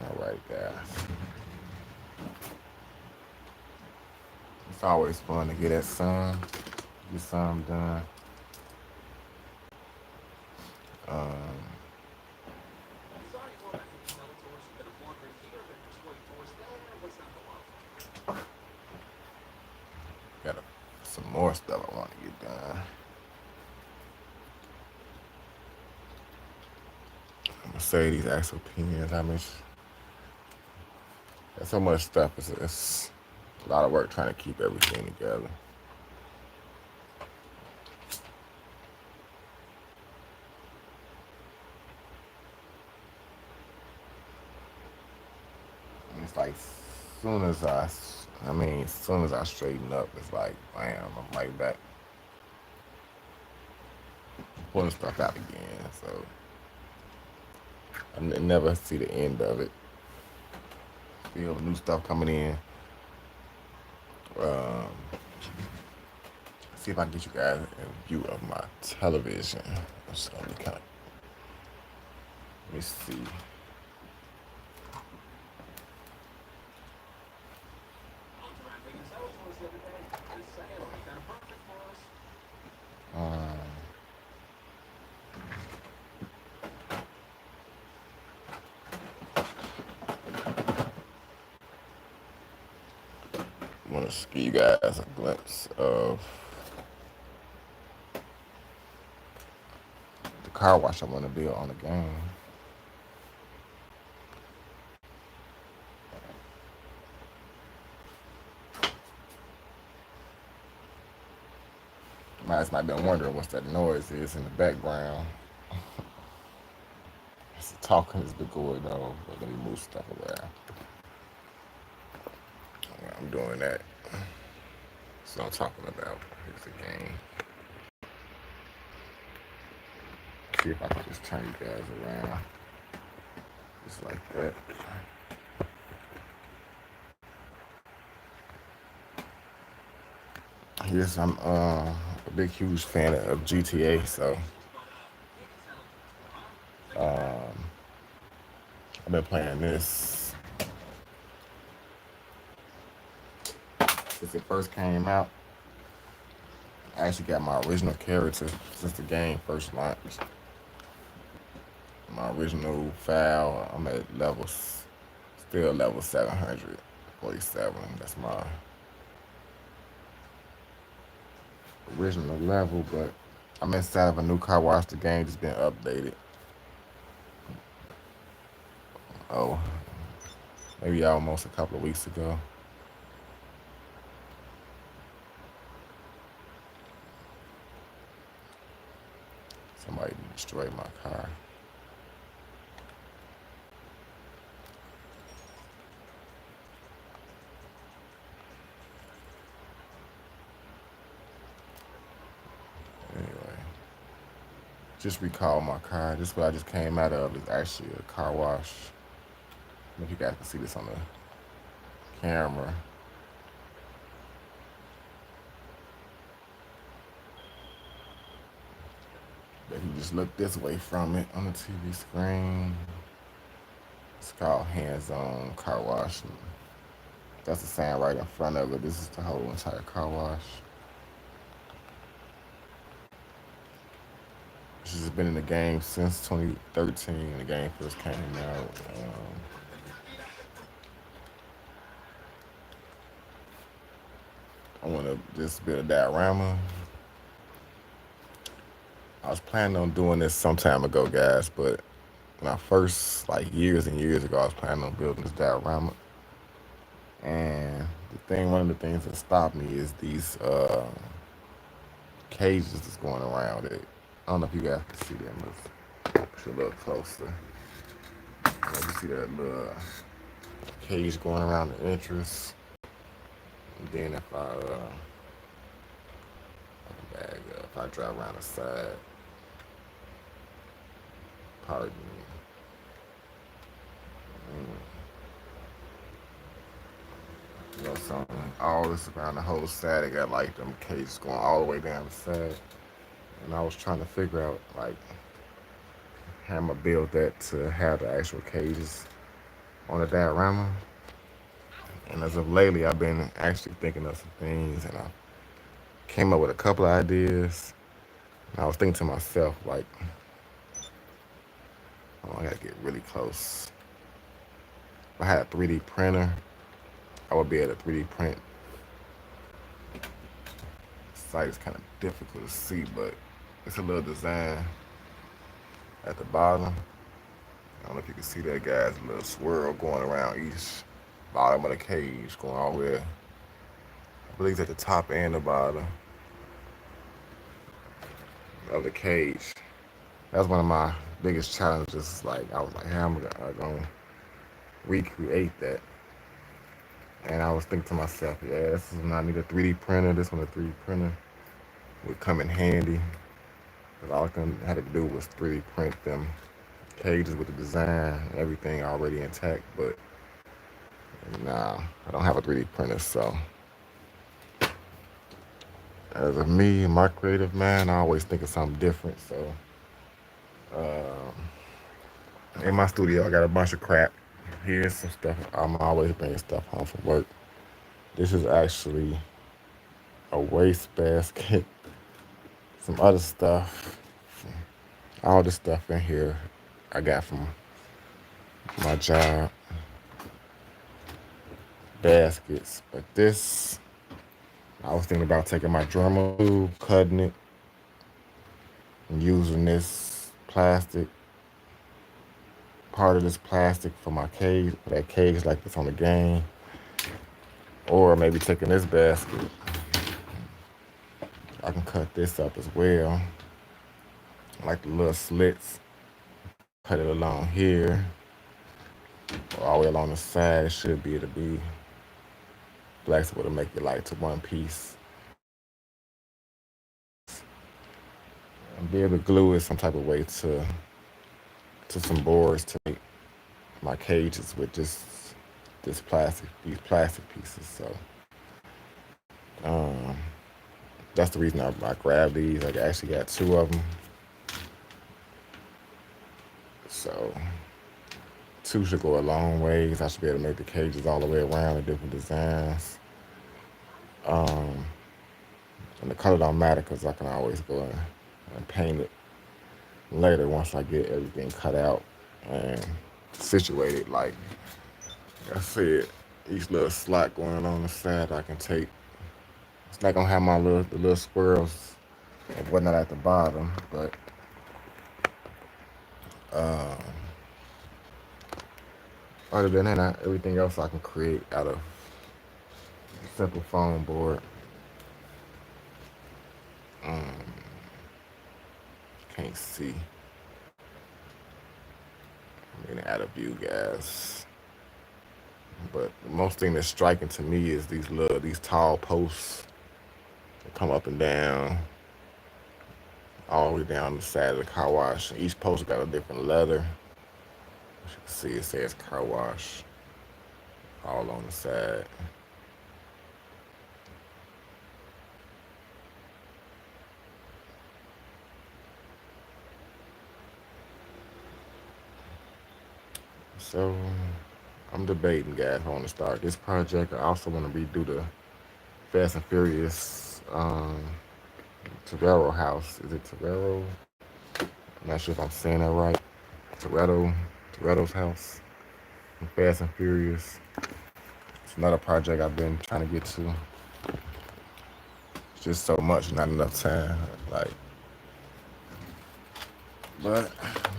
Alright, guys. It's always fun to get some done. Got some more stuff I want to get done. I'm gonna say these axle pins. There's so much stuff. It's a lot of work trying to keep everything together. And it's like, as soon as I straighten up, it's like, bam, I'm right back pulling stuff out again. So I never see the end of it. Feel new stuff coming in. See if I can get you guys a view of my television. It's gonna be kind of. Let me see. I want to give you guys a glimpse of the car wash I want to build on the game. You guys might be wondering what that noise is in the background. It's talking has been going on, but let me move stuff around. I'm doing that. That's what I'm talking about. Here's the game. See if I can just turn you guys around. Just like that. Yes, I'm a big, huge fan of GTA, so I've been playing this since it first came out. I actually got my original character since the game first launched. My original file, I'm at still level 700. 47. That's my original level, but I'm inside of a new car wash. The game just been updated. Oh, maybe almost a couple of weeks ago. Somebody destroyed my car. Anyway, just recall my car. This is what I just came out of. Is actually a car wash. I don't know if you guys can see this on the camera. But if you just look this way from it on the TV screen, it's called hands-on car wash. That's the sign right in front of it. This is the whole entire car wash. This has been in the game since 2013 when the game first came out. I want to just build a diorama. I was planning on doing this some time ago, guys, but when I first, like years and years ago, I was planning on building this diorama. And one of the things that stopped me is these cages that's going around it. I don't know if you guys can see them. Let's push a little closer. You see that little cage going around the entrance. And then if I drive around the side, pardon me. You know, so all this around the whole side, they got like them cages going all the way down the side. And I was trying to figure out like how I'm gonna build that to have the actual cages on the diorama. And as of lately, I've been actually thinking of some things, and I came up with a couple of ideas. And I was thinking to myself, like, oh, I gotta get really close. If I had a 3D printer, I would be able to 3D print. The site is kind of difficult to see, but it's a little design at the bottom. I don't know if you can see that, guys. A little swirl going around each bottom of the cage, going all the way. I believe it's at the top and the bottom of the cage. That was one of my biggest challenges. Like, I was like, how am I gonna recreate that? And I was thinking to myself, yeah, this is when I need a 3D printer. This one, a 3D printer would come in handy. Because all I had to do was 3D print them cages with the design and everything already intact. But nah, I don't have a 3D printer. So as of me, my creative mind, I always think of something different. So in my studio, I got a bunch of crap. Here's some stuff. I'm always bringing stuff home from work. This is actually a waste basket. Some other stuff. All this stuff in here I got from my job. Baskets. But this, I was thinking about taking my Dremel tool, cutting it, and using this plastic, part of this plastic for my cage, for that cage like this on the game. Or maybe taking this basket. I can cut this up as well. Like the little slits. Cut it along here. Or all the way along the side. It should be able to be flexible to make it like to one piece. And be able to glue it some type of way to some boards to make my cages with just these plastic pieces. So that's the reason I grabbed these. I actually got two of them. So two should go a long ways. I should be able to make the cages all the way around in different designs. And the color don't matter because I can always go and paint it later once I get everything cut out and situated like I said. each little slot going on the side I can take. It's not gonna have my little squirrels and whatnot at the bottom, but uh, other than that, everything else I can create out of simple foam board. Um, can't see. I'm gonna add a view, guys. But the most thing that's striking to me is these tall posts that come up and down all the way down the side of the car wash. Each post got a different letter. As you can see, it says car wash all on the side. So I'm debating, guys. I want to start this project. I also want to redo the Fast and Furious Torero house. Is it Torero? I'm not sure if I'm saying that right. Toretto, Toretto's house. Fast and Furious. It's another project I've been trying to get to. It's just so much, not enough time. Like, but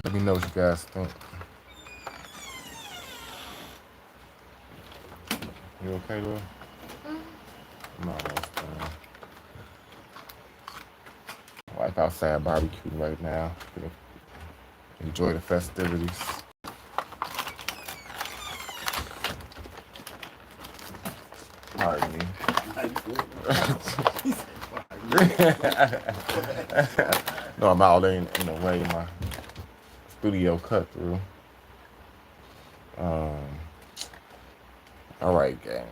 let me know what you guys think. You okay, Lil? I'm almost done. Wife outside barbecuing right now. Enjoy the festivities. Pardon me. No, I'm out in the way. My studio cut through. Um, all right, gang.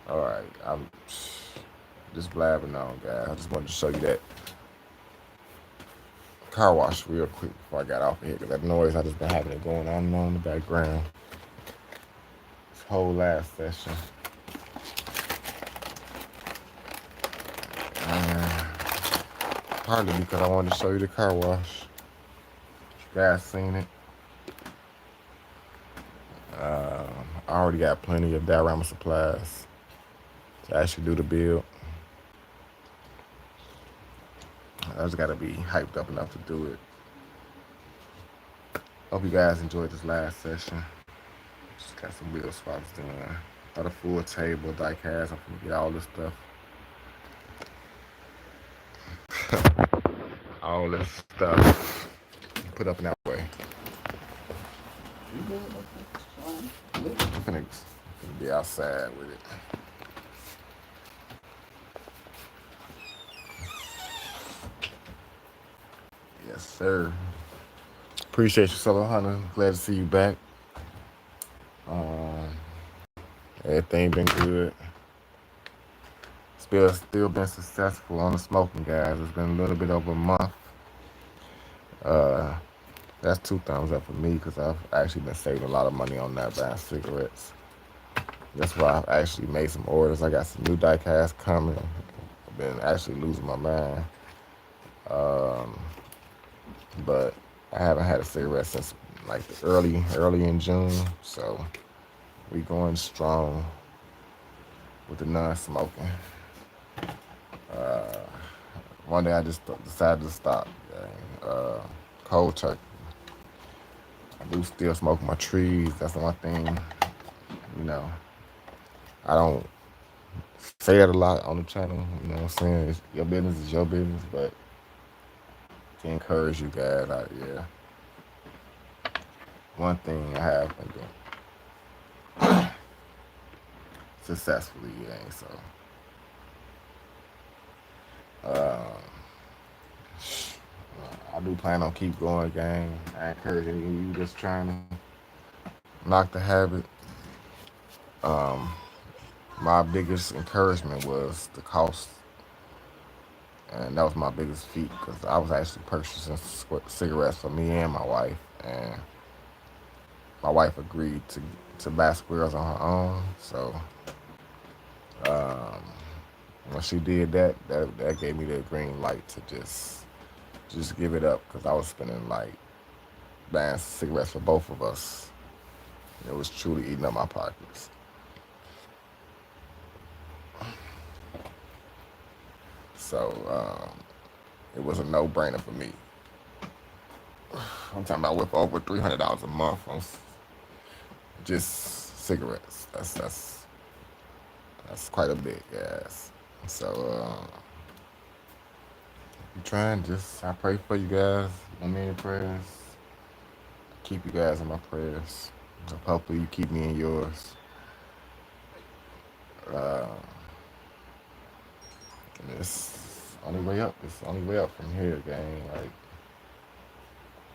All right, I'm just blabbing on, guys. I just wanted to show you that car wash real quick before I got off of here, because that noise I just been having it going on and on in the background. This whole last session. Partly because I wanted to show you the car wash. You guys seen it. I already got plenty of diorama supplies to actually do the build. I just gotta be hyped up enough to do it. Hope you guys enjoyed this last session. Just got some wheel swaps done. Got a full table, die cast. I'm gonna get all this stuff. All this stuff put up in that way. I'm gonna be outside with it. Yes, sir. Appreciate you, Solo Hunter. Glad to see you back. Everything been good. Still been successful on the smoking, guys. It's been a little bit over a month. That's 2 thumbs up for me, because I've actually been saving a lot of money on that, buying cigarettes. That's why I've actually made some orders. I got some new die casts coming. I've been actually losing my mind. But I haven't had a cigarette since like early in June. So we going strong with the non-smoking. One day I just decided to stop. Cold turkey. I do still smoke my trees. That's the one thing, you know. I don't say it a lot on the channel. You know what I'm saying? Your business is your business, but to encourage you guys out there. One thing I have been doing successfully, yeah. So, I do plan on keep going, gang. I encourage you just trying to knock the habit. My biggest encouragement was the cost, and that was my biggest feat, because I was actually purchasing cigarettes for me and my wife, and my wife agreed to buy squirrels on her own. So when she did that gave me the green light to just just give it up because I was spending like buying cigarettes for both of us. It was truly eating up my pockets. So it was a no-brainer for me. I'm talking about with over $300 a month on just cigarettes. That's quite a bit, guys. So I'm trying. Just I pray for you guys. I'm in your prayers. Keep you guys in my prayers. So hopefully you keep me in yours. Uh, and it's only way up. It's the only way up from here, gang. Like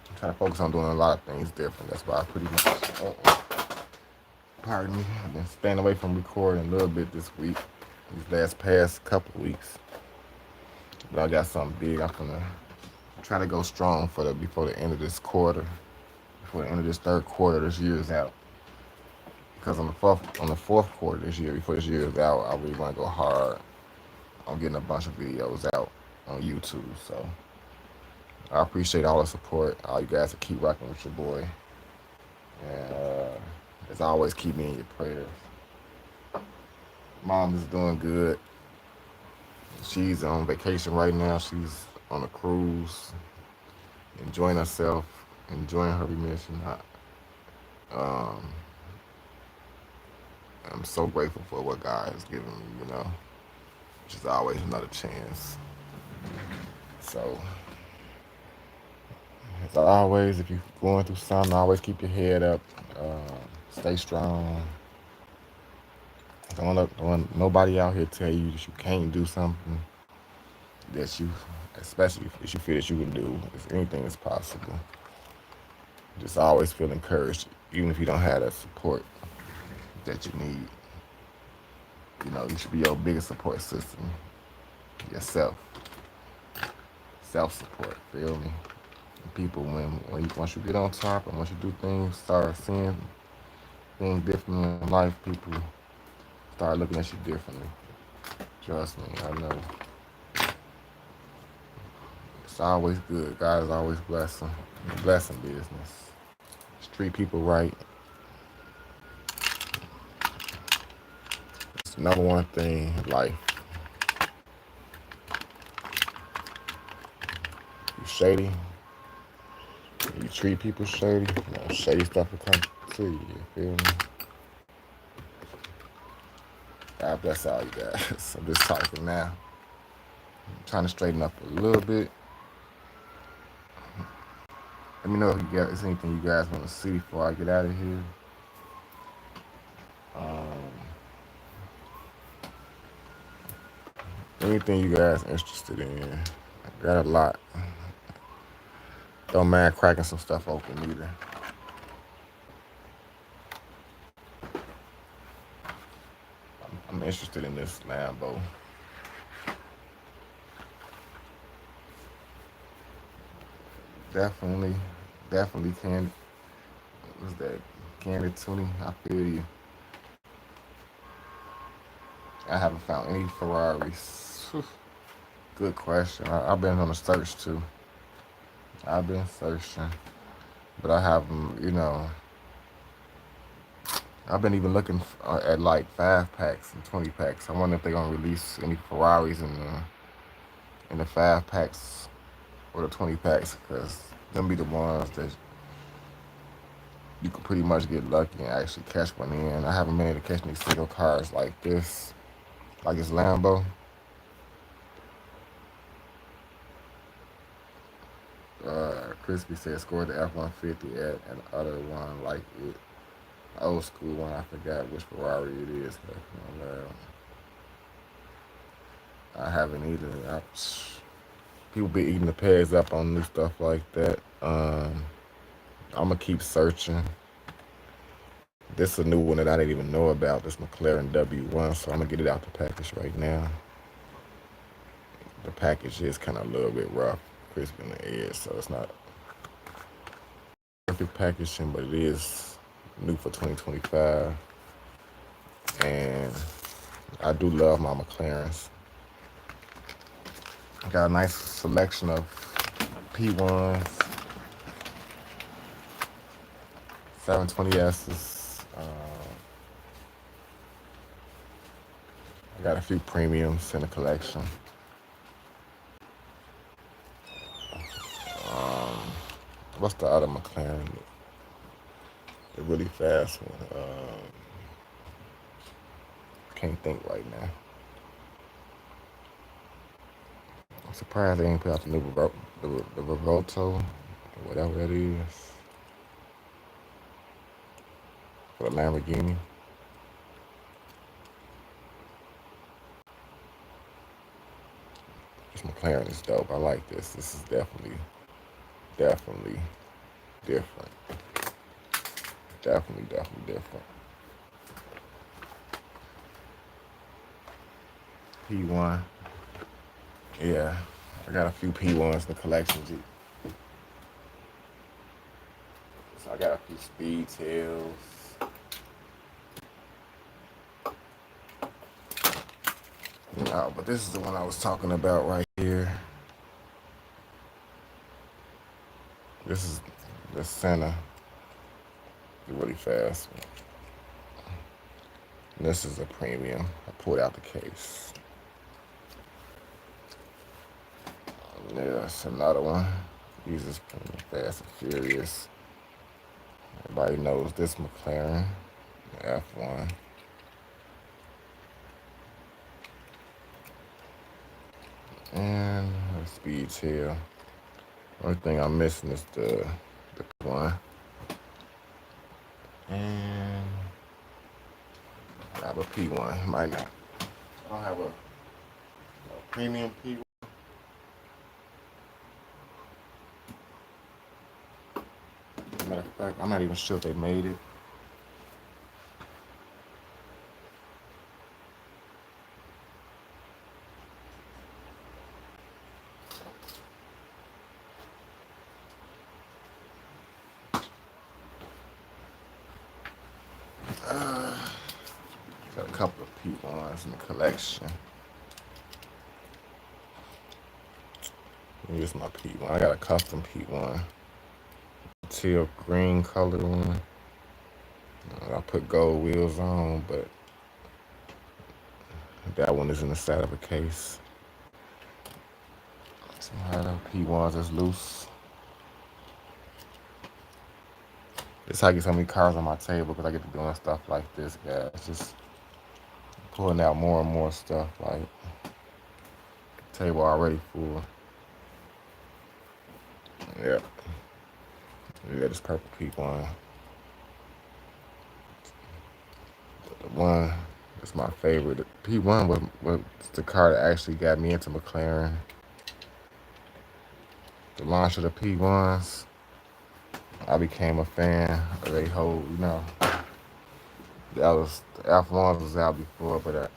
I'm trying to focus on doing a lot of things different. That's why I pretty much. Pardon me. I've been staying away from recording a little bit this week. These past couple weeks. But I got something big. I'm gonna try to go strong before the end of this quarter. Before the end of this third quarter, this year is out. Because on the fourth quarter this year, before this year is out, I really want to go hard on getting a bunch of videos out on YouTube. So I appreciate all the support. All you guys that keep rocking with your boy. And as always, keep me in your prayers. Mom is doing good. She's on vacation right now. She's on a cruise, enjoying herself, enjoying her remission. I'm so grateful for what God has given me, which is always another chance. So, as always, if you're going through something, always keep your head up. Stay strong. Don't let nobody out here tell you that you can't do something especially if you feel that you can do. If anything is possible. Just always feel encouraged, even if you don't have that support that you need. You should be your biggest support system. Yourself. Self-support, feel me? And people, once you get on top and once you do things, start seeing things differently in life, people start looking at you differently. Trust me, I know. It's always good. God is always blessing. Blessing business. Just treat people right. It's the number one thing in life. You shady. You treat people shady. Shady stuff will come to you. You feel me? God bless all you guys. I'm just talking now. I'm trying to straighten up a little bit. Let me know if there's anything you guys want to see before I get out of here. Anything you guys interested in. I got a lot. Don't mind cracking some stuff open either. I'm interested in this Lambo. Definitely candy. What's that? Candy tuning. I feel you. I haven't found any Ferraris. Good question. I've been on a search too. I've been searching, but I haven't. I've been even looking at like 5-packs and 20-packs. I wonder if they're gonna release any Ferraris in the 5-packs or the 20-packs, because them be the ones that you could pretty much get lucky and actually catch one in. I haven't been able to catch any single cars like this, like this Lambo. Crispy said scored the F-150 at another one like it. Old school one, I forgot which Ferrari it is. I haven't either. People be eating the pegs up on new stuff like that. I'm gonna keep searching. This is a new one that I didn't even know about. This McLaren W1, so I'm gonna get it out the package right now. The package is kind of a little bit rough, crispy in the edge, so it's not perfect packaging, but it is new for 2025. And I do love my McLarens. I got a nice selection of P1s, 720Ss. I got a few premiums in the collection. What's the other McLaren? The really fast one. Can't think right now. I'm surprised they ain't put out the new the Revolto, whatever that is, for the Lamborghini. This McLaren is dope. I like this. This is definitely different. Definitely different. P1. Yeah, I got a few P1s in the collection. So I got a few speed tails. No, but this is the one I was talking about right here. This is the center. It's really fast. And this is a premium. I pulled out the case. Yeah, that's another one. These is Fast and Furious. Everybody knows this McLaren, the F1. And the speed tail. Only thing I'm missing is the one. And I have a P1. Might not. I don't have a premium P1. Matter of fact, I'm not even sure if they made it. Got a couple of P1s in the collection. Here's my P1. I got a custom P1. Teal green colored one. I put gold wheels on, but that one is in the side of a case. Somehow the P1s is loose. This is how I get so many cars on my table, because I get to doing stuff like this, guys. Just pulling out more and more stuff. Like, table already full. Yep. Yeah, this purple P1. The one that's my favorite. The P1 was the car that actually got me into McLaren. The launch of the P1s, I became a fan of they whole, the F1s was out before, but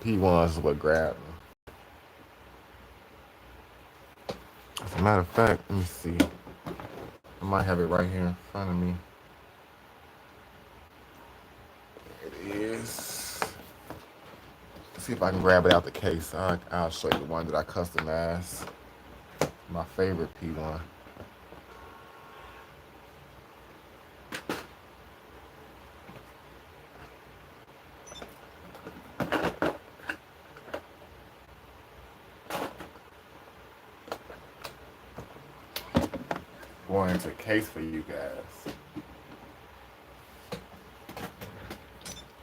P1s is what grabbed me. As a matter of fact, let me see. I might have it right here in front of me. It is. Let's see if I can grab it out the case. I'll show you the one that I customized. My favorite P1. Going into a case for you guys.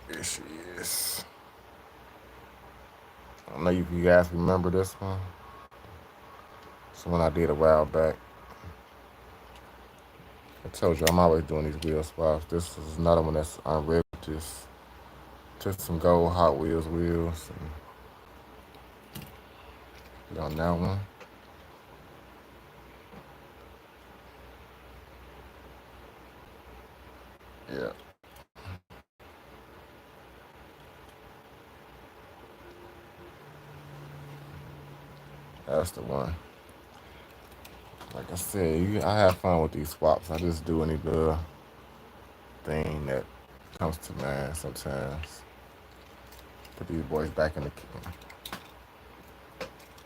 Here she is. I don't know if you guys remember this one. It's the one I did a while back. I told you I'm always doing these wheel swaps. This is another one that's unripped. Just some gold Hot Wheels wheels. And on that one. Yeah. That's the one. Like I said, I have fun with these swaps. I just do any little thing that comes to mind sometimes. Put these boys back in the...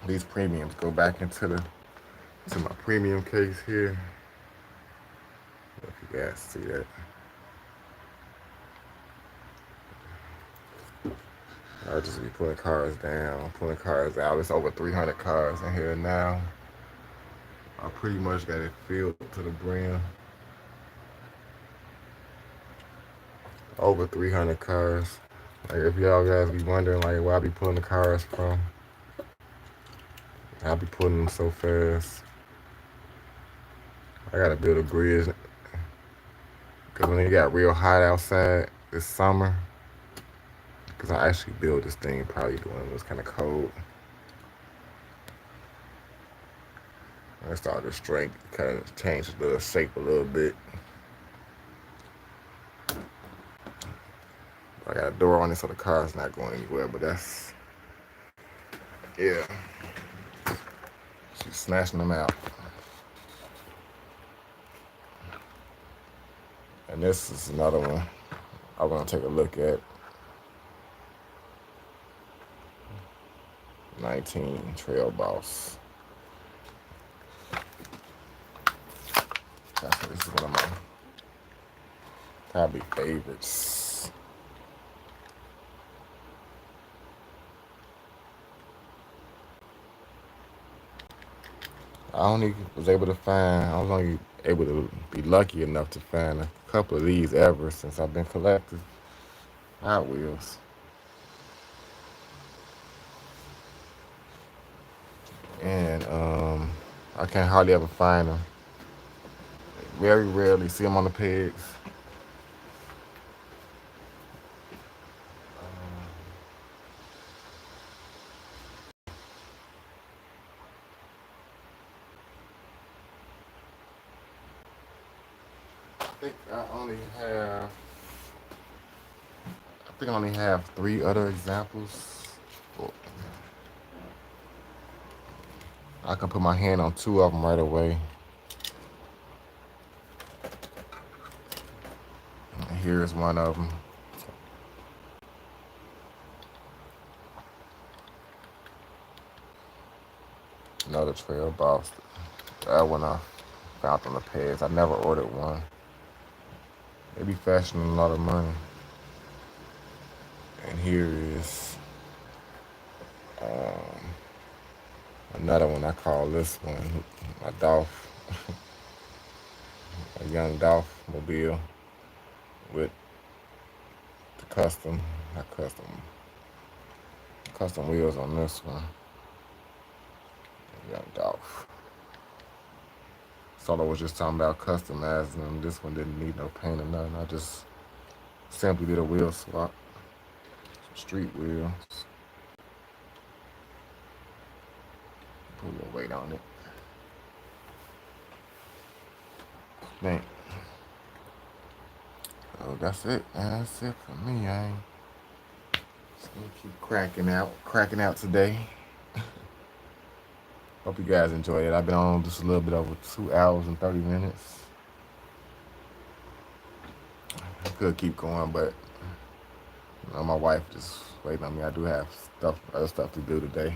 These premiums go back into the To my premium case here. If you guys see that. I'll just be pulling cars down, pulling cars out. It's over 300 cars in here now. I pretty much got it filled to the brim. Over 300 cars. Like if y'all guys be wondering like where I be pulling the cars from, I be pulling them so fast. I gotta build a bridge because when it got real hot outside this summer, because I actually built this thing probably when it was kind of cold. I started to strength, kind of change the shape a little bit. I got a door on it so the car's not going anywhere, but that's, yeah. She's snatching them out. And this is another one I want to take a look at. 19 Trail Boss. This is one of my probably favorites. I only was able to find, I was only able to be lucky enough to find a couple of these ever since I've been collecting Hot Wheels. And I can't hardly ever find them. Very rarely see them on the pegs. I think I only have 3 other examples. I can put my hand on 2 of them right away. And here's one of them. Another Trail Boss. That one I found on the page. I never ordered one. They be fashioning a lot of money. And here is another one. I call this one a Dolph, a young Dolph mobile with the custom wheels on this one. Young Dolph. Solo was just talking about customizing them. This one didn't need no paint or nothing. I just simply did a wheel swap. Some street wheels. Put a little weight on it. Thank. So that's it, man. That's it for me. I ain't just gonna keep cracking out today. Hope you guys enjoyed it. I've been on just a little bit over 2 hours and 30 minutes. I could keep going, but you know, my wife just waiting on me. I do have other stuff to do today.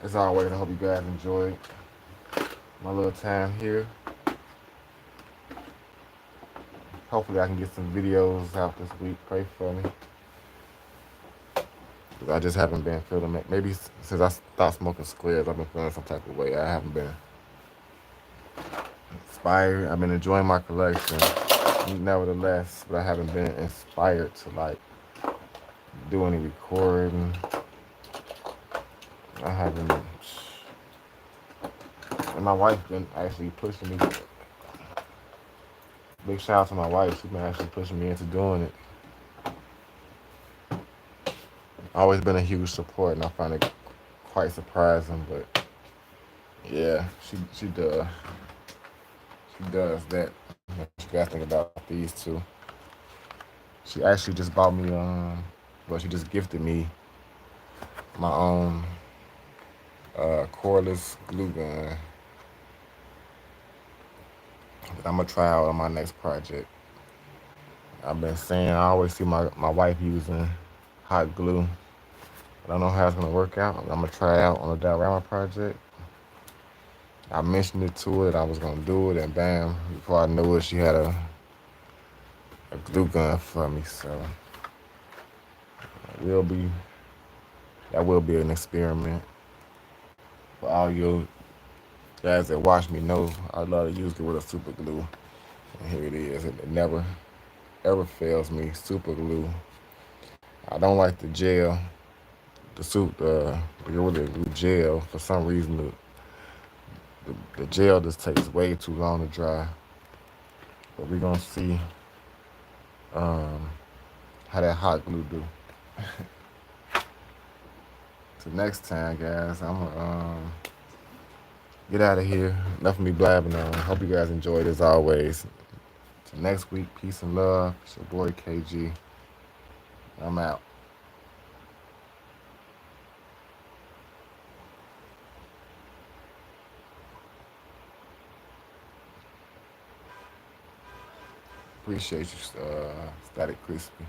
As always, I hope you guys enjoyed my little time here. Hopefully I can get some videos out this week. Pray for me. I just haven't been feeling it. Maybe since I stopped smoking squares, I've been feeling some type of way. I haven't been inspired. I've been enjoying my collection, nevertheless, but I haven't been inspired to like do any recording. I haven't. And my wife been actually pushing me. Big shout out to my wife. She's been actually pushing me into doing it. Always been a huge support, and I find it quite surprising. But yeah, she does. She does that. What you guys think about these 2? She actually just bought me. She just gifted me my own cordless glue gun that I'm gonna try out on my next project. I've been saying I always see my wife using hot glue I don't know how it's gonna work out. I'm gonna try it out on the Diorama project. I mentioned it to her that I was gonna do it, and bam! Before I knew it, she had a glue gun for me. So it will be that will be an experiment. For all you guys that watch me know, I love to use it with a super glue, and here it is. It never ever fails me. Super glue. I don't like the gel, the Gorilla Glue gel. For some reason, the gel just takes way too long to dry. But we're gonna see um, how that hot glue do. Till next time, guys, I'm gonna get out of here. Enough of me blabbing on. Hope you guys enjoyed as always. Till next week, peace and love. It's your boy KG. I'm out. Appreciate you, Static Crispy.